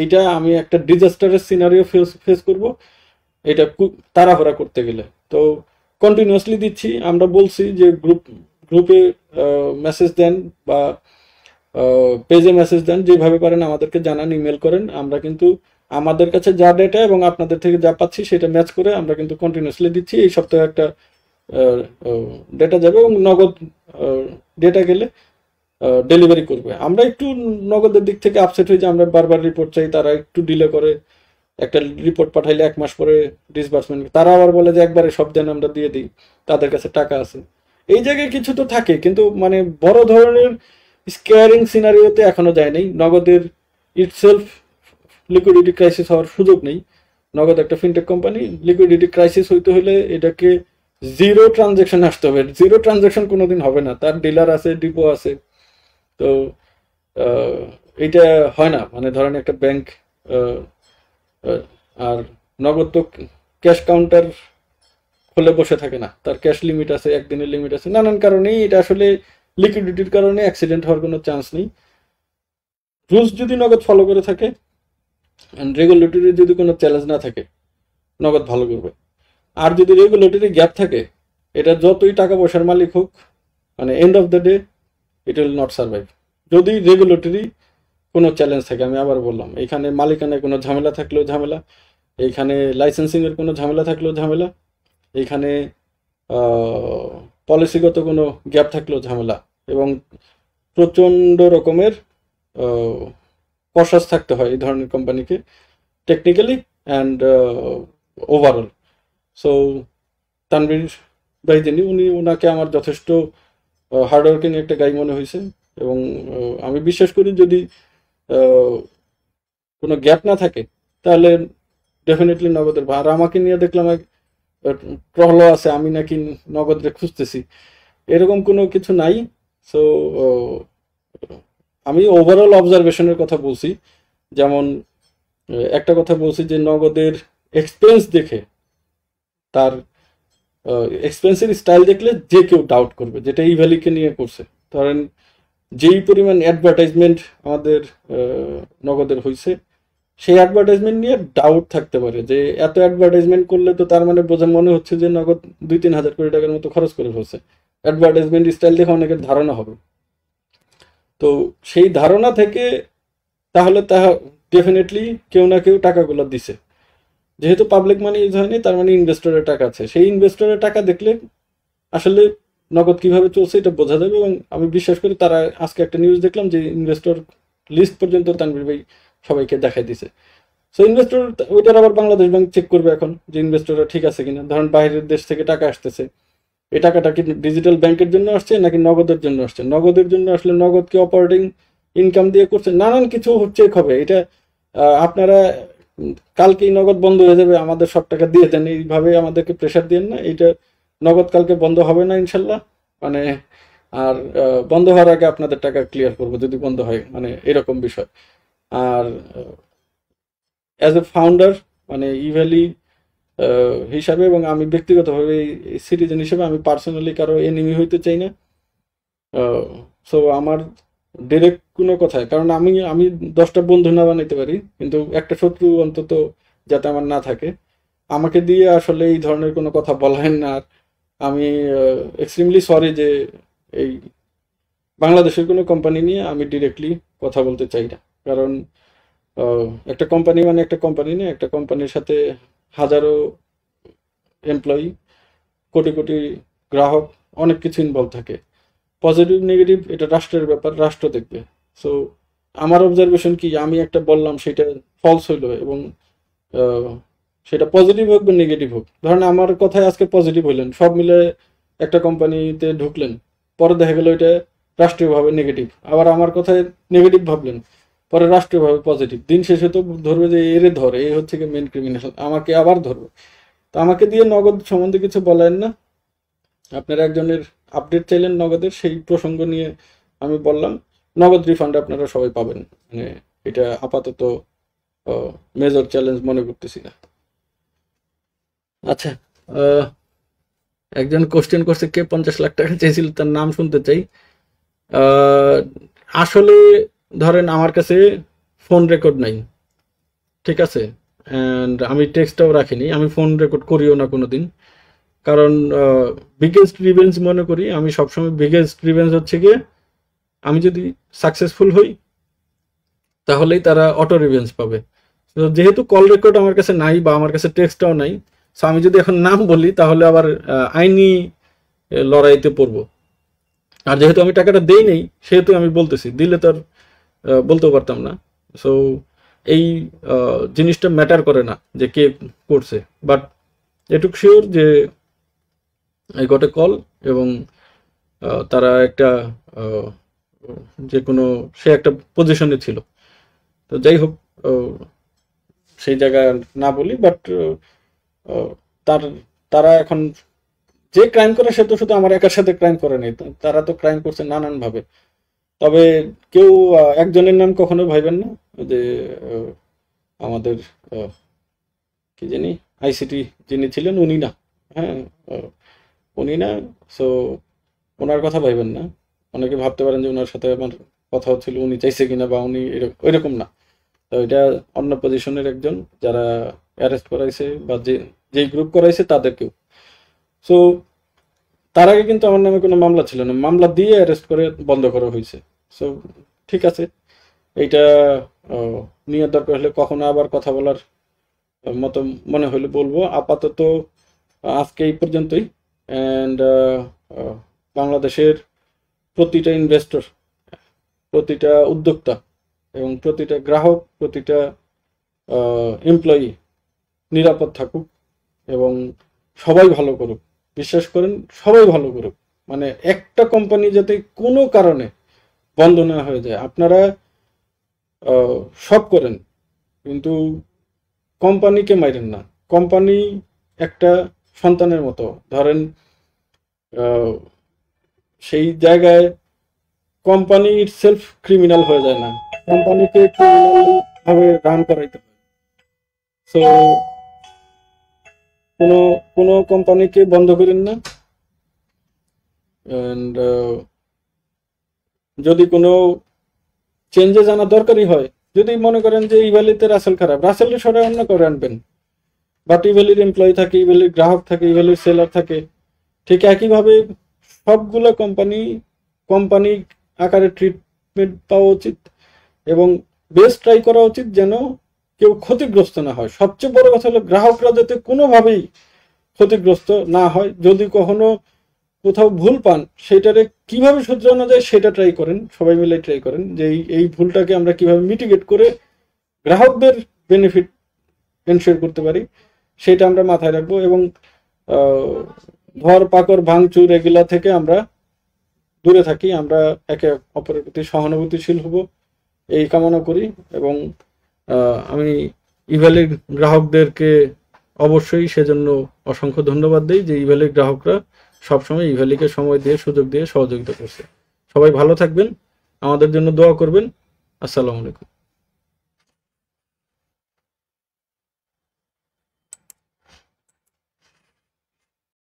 এইটা আমি একটা ডিজাস্টারের সিনারিও ফেস করব এটা তাড়াহুড়া করতে গেলে। তো কন্টিনিউয়াসলি দিচ্ছি, আমরা বলছি যে গ্রুপে মেসেজ দেন বা পেজে মেসেজ দেন, যেভাবে পারেন আমাদেরকে জানান, ইমেল করেন, আমরা কিন্তু আমাদের কাছে যা ডেটা এবং আপনাদের থেকে যা পাচ্ছি সেটা ম্যাচ করে আমরা কিন্তু কন্টিনিউয়াসলি দিচ্ছি। এই সপ্তাহে একটা ডেটা যাবে এবং নগদ ডেটা গেলে ডেলিভারি করবে। আমরা একটু নগদের দিক থেকে আপসেট হয়ে যে আমরা বারবার রিপোর্ট চাই, তারা একটু ডিলে করে, একটা রিপোর্ট পাঠাইলে 1 মাস পরে ডিসবার্সমেন্ট, তারা আবার বলে যে একবারে সব দেন আমরা দিয়ে দিই, তাদের কাছে টাকা আছে। এই জায়গায় কিছু তো থাকে, কিন্তু মানে বড় ধরনের স্কেয়ারিং সিনারিওতে এখনো যায় নাই। নগদের ইটসেলফ লিকুইডিটি ক্রাইসিস হওয়ার সুযোগ নেই, নগদ একটা ফিনটেক কোম্পানি, লিকুইডিটি ক্রাইসিস হইতে হলে এটাকে জিরো ট্রানজেকশন আসতে হবে, জিরো ট্রানজেকশন কোনোদিন হবে না, তার ডিলার আছে, ডিপো আছে। তো এটা হয় না, মানে ধরেন একটা ব্যাংক, আর নগদ তো ক্যাশ কাউন্টার খুলে বসে থাকে না, তার ক্যাশ লিমিট আছে, একদিনের লিমিট আছে, নানান কারণেই এটা আসলে লিকুইডিটির কারণে অ্যাক্সিডেন্ট হওয়ার কোনো চান্স নেই। রুলস যদি নগদ ফলো করে থাকে অ্যান্ড রেগুলেটরি যদি কোনো চ্যালেঞ্জ না থাকে, নগদ ভালো করবে। আর যদি রেগুলেটরি গ্যাপ থাকে, এটা যতই টাকা পয়সার মালিক হোক, মানে end of the day it will not survive. যদি রেগুলেটরি কোনো চ্যালেঞ্জ থাকে, আমি আবার বললাম, এখানে মালিকানায় কোনো ঝামেলা থাকলেও ঝামেলা, এইখানে লাইসেন্সিংয়ের কোনো ঝামেলা থাকলেও ঝামেলা, এইখানে পলিসিগত কোনো গ্যাপ থাকলেও ঝামেলা, এবং প্রচণ্ড রকমের কশাস থাকতে হয় এই ধরনের কোম্পানিকে, technically and overall. So Tanvir ভাই যিনি, ওনাকে আমার যথেষ্ট হার্ডওয়ার্কিং একটা গাই মনে হয়েছে, এবং আমি বিশ্বাস করি যদি কোনো গ্যাপ না থাকে তাহলে ডেফিনেটলি নগদের। আর আমাকে নিয়ে দেখলাম এক ট্রল আছে, আমি নাকি নগদরে খুঁজতেছি, এরকম কোনো কিছু নাই। সো আমি ওভারঅল অবজারভেশনের কথা বলছি। যেমন একটা কথা বলছি যে নগদের এক্সপেন্স দেখে, তার এক্সপেন্সের স্টাইল দেখলে যে কেউ ডাউট করবে, যেটা এই ভ্যালিকে নিয়ে করছে। ধরেন যেই পরিমাণ অ্যাডভার্টাইজমেন্ট আমাদের নগদের হয়েছে, সেই অ্যাডভার্টাইজমেন্ট নিয়ে ডাউট থাকতে পারে যে এত অ্যাডভার্টাইজমেন্ট করলে তো তার মানে বোঝা মনে হচ্ছে যে নগদ 2-3 হাজার কোটি টাকার মতো খরচ করে ফেলছে। অ্যাডভার্টাইজমেন্ট স্টাইল দেখে অনেকের ধারণা হবে। তো সেই ধারণা থেকে তাহলে ডেফিনেটলি কেউ না কেউ টাকাগুলো দিছে। যেহেতু পাবলিক মানি ইউজ হয়নি, তার মানে ইনভেস্টরের টাকা আছে। সেই ইনভেস্টরের টাকা দেখলে আসলে নগদ কিভাবে চলছে এটা বোঝা যাবে। এবং আমি বিশ্বাস করি তারা, আজকে একটা নিউজ দেখলাম যে ইনভেস্টর লিস্ট পর্যন্ত তানভীর ভাই সবাইকে দেখাই দিছে। সো ইনভেস্টর ওইটার আবার বাংলাদেশ ব্যাংক চেক করবে এখন যে ইনভেস্টররা ঠিক আছে কিনা। ধরেন বাইরের দেশ থেকে টাকা আসতেছে, এই টাকাটা কি ডিজিটাল ব্যাংকের জন্য আসছে নাকি নগদের জন্য আসছে। নগদের জন্য আসলে নগদ কি অপারেটিং ইনকাম দিয়ে করছে, নানান কিছু চেক হবে। এটা আপনারা কালকেই নগদ বন্ধ হয়ে যাবে, আমাদের সব টাকা দিয়ে দেন, এইভাবে আমাদেরকে প্রেশার দিন না। এইটা নগদ কালকে বন্ধ হবে না ইনশাল্লাহ, মানে আর বন্ধ হওয়ার আগে আপনাদের টাকা ক্লিয়ার করবো যদি বন্ধ হয়, মানে এরকম বিষয়। আর অ্যাজ এ ফাউন্ডার, মানে ইভ্যালি হিসাবে, এবং আমি ব্যক্তিগতভাবে এই সিটিজেন হিসেবে আমি পার্সোনালি কারো এনিমি হইতে চাই না। সো আমার ডিরেক্ট কোনো কথায়, কারণ আমি 10টা বন্ধু না বানাইতে পারি, কিন্তু একটা শত্রু অন্তত যাতে আমার না থাকে। আমাকে দিয়ে আসলে এই ধরনের কোনো কথা বলেন না। আর আমি এক্সট্রিমলি সরি যে এই বাংলাদেশের কোনো কোম্পানি নিয়ে আমি ডিরেক্টলি কথা বলতে চাই না। কারণ একটা কোম্পানি মানে একটা কোম্পানি না, একটা কোম্পানির সাথে হাজারো এমপ্লয়ি, কোটি কোটি গ্রাহক, অনেক কিছু ইনভলভ থাকে। পজিটিভ নেগেটিভ এটা রাষ্ট্রের ব্যাপার, রাষ্ট্র দেখবে। সো আমার অবজারভেশন কি, আমি একটা বললাম সেটা ফলস হইলো, এবং সেটা পজিটিভ হোক বা নেগেটিভ হোক। ধরেন আমার কথায় আজকে পজিটিভ হইলেন, সব মিলে একটা কোম্পানিতে ঢুকলেন, পরে দেখা গেল এটা রাষ্ট্রীয়ভাবে নেগেটিভ। আবার আমার কথায় নেগেটিভ ভাবলেন, পরে রাষ্ট্রীয়ভাবে পজিটিভ। দিন শেষে তো ধরবে যে এরে ধরে, এ হচ্ছে কি মেন ক্রিমিনাল, আমাকে আবার ধরবে। তো আমাকে দিয়ে নগদ সম্বন্ধে কিছু বলেন না। আপনারা একজনের আপডেট চাইলেন নগদের, সেই প্রসঙ্গ নিয়ে আমি বললাম। নগদ রিফান্ড আপনারা সবাই পাবেন, মানে এটা আপাতত মেজর চ্যালেঞ্জ মনে করতেছি না। আচ্ছা, একজন কোশ্চেন করছে কে 50 লাখ টাকা চেয়েছিল, তার নাম শুনতে চাই। আসলে ধরেন আমার কাছে ফোন রেকর্ড নাই, ঠিক আছে, অ্যান্ড আমি টেক্সটটাও রাখিনি, আমি ফোন রেকর্ড করিও না কোনোদিন। কারণ বিগেস্ট রিভেঞ্জ মনে করি আমি সবসময়, বিগেস্ট রিভেঞ্জ হচ্ছে গিয়ে আমি যদি সাকসেসফুল হই তাহলেই তারা অটো রিভেঞ্জ পাবে। তো যেহেতু কল রেকর্ড আমার কাছে নাই বা আমার কাছে টেক্সটটাও নাই, সো আমি যদি এখন নাম বলি তাহলে আবার আইনি লড়াইতে পড়বো। আর যেহেতু আমি টাকাটা দেই নেই, সেহেতু আমি বলতেছি, দিলে তো আর বলতেও পারতাম না। সো এই জিনিসটা ম্যাটার করে না যে কে করছে, বাট এটুকু শিওর যে আই গট এ কল, এবং তারা একটা যে কোনো, সে একটা পজিশনে ছিল। তো যাই হোক, সেই জায়গায় না বলি, বাট তারা এখন যে ক্রাইম করে সে তো শুধু আমার একার সাথে ক্রাইম করে নেই, তারা তো ক্রাইম করছে নানান ভাবে। তবে কেউ একজনের নাম কখনো ভাইবেন না যে আমাদের কি জানি আইসিটি যিনি ছিলেন উনি না, হ্যাঁ উনি না। সো ওনার কথা ভাইবেন না, অনেকে ভাবতে পারেন যে ওনার সাথে আমার কথা হচ্ছিল উনি চাইছে কিনা বা উনি ওইরকম না। তো এটা অন্য পজিশনের একজন যারা অ্যারেস্ট করাইছে বা যেই গ্রুপ করাইছে তাদেরকেও। সো তার আগে কিন্তু আমার নামে কোনো মামলা ছিল না, মামলা দিয়ে অ্যারেস্ট করে বন্ধ করা হয়েছে। সো ঠিক আছে, এইটা নিয়ে দরকার হলে কখনো আবার কথা বলার মতো মনে হলে বলবো। আপাতত আজকে এই পর্যন্তই। অ্যান্ড বাংলাদেশের প্রতিটা ইনভেস্টর, প্রতিটা উদ্যোক্তা এবং প্রতিটা গ্রাহক, প্রতিটা এমপ্লয়ি নিরাপদ থাকুক এবং সবাই ভালো করুক। বিশ্বাস করেন, সবাই ভালো করুক, মানে একটা কোম্পানি যাতে কোনো কারণে বন্ধ না হয়ে যায়। আপনারা সব করেন কিন্তু কোম্পানিকে মাইরেন না। কোম্পানি একটা সন্তানের মতো, ধরেন সেই জায়গায় কোম্পানি ইটসেলফ ক্রিমিনাল হয়ে যায় না, কোম্পানিকে ক্রিমিনাল ভাবে রান করাইতে হয়। সো কোনো কোম্পানিকে বন্ধ করেন না। অ্যান্ড যদি কোনো চেঞ্জেস আনা দরকারই হয়, যদি মনে করেন যে ইভ্যালিতে রাসেল খারাপ, রাসেলের সরাই অন্য করে আনবেন। বাট ইভ্যালির এমপ্লয়ি থাকে, ইভ্যালির গ্রাহক থাকে, ইভ্যালির সেলার থাকে। ঠিক একইভাবে সবগুলো কোম্পানি আকারে ট্রিটমেন্ট পাওয়া উচিত এবং বেস্ট ট্রাই করা উচিত যেন কেউ ক্ষতিগ্রস্ত না হয়। সবচেয়ে বড় কথা হলো গ্রাহকরা যাতে কোনোভাবেই ক্ষতিগ্রস্ত না হয়। যদি কখনো কোথাও ভুল পান, সেটারে কিভাবে শুধরানো যায় সেটা ট্রাই করেন, সবাই মিলে ট্রাই করেন যে এই ভুলটাকে আমরা কিভাবে মিটিগেট করে গ্রাহকদের বেনিফিট এনশিওর করতে পারি, সেটা আমরা মাথায় রাখবো। এবং ধর পাকড় ভাঙচুর এগুলা থেকে আমরা দূরে থাকি, আমরা একে অপরের প্রতি সহানুভূতিশীল হব, এই কামনা করি। এবং আমি ইভ্যালির গ্রাহকদেরকে অবশ্যই সেজন্য অসংখ্য ধন্যবাদ দিই যে ইভ্যালির গ্রাহকরা সবসময় ইভ্যালিকে সময় দিয়ে, সুযোগ দিয়ে সহযোগিতা করছে। সবাই ভালো থাকবেন, আমাদের জন্য দোয়া করবেন। আসসালামু আলাইকুম।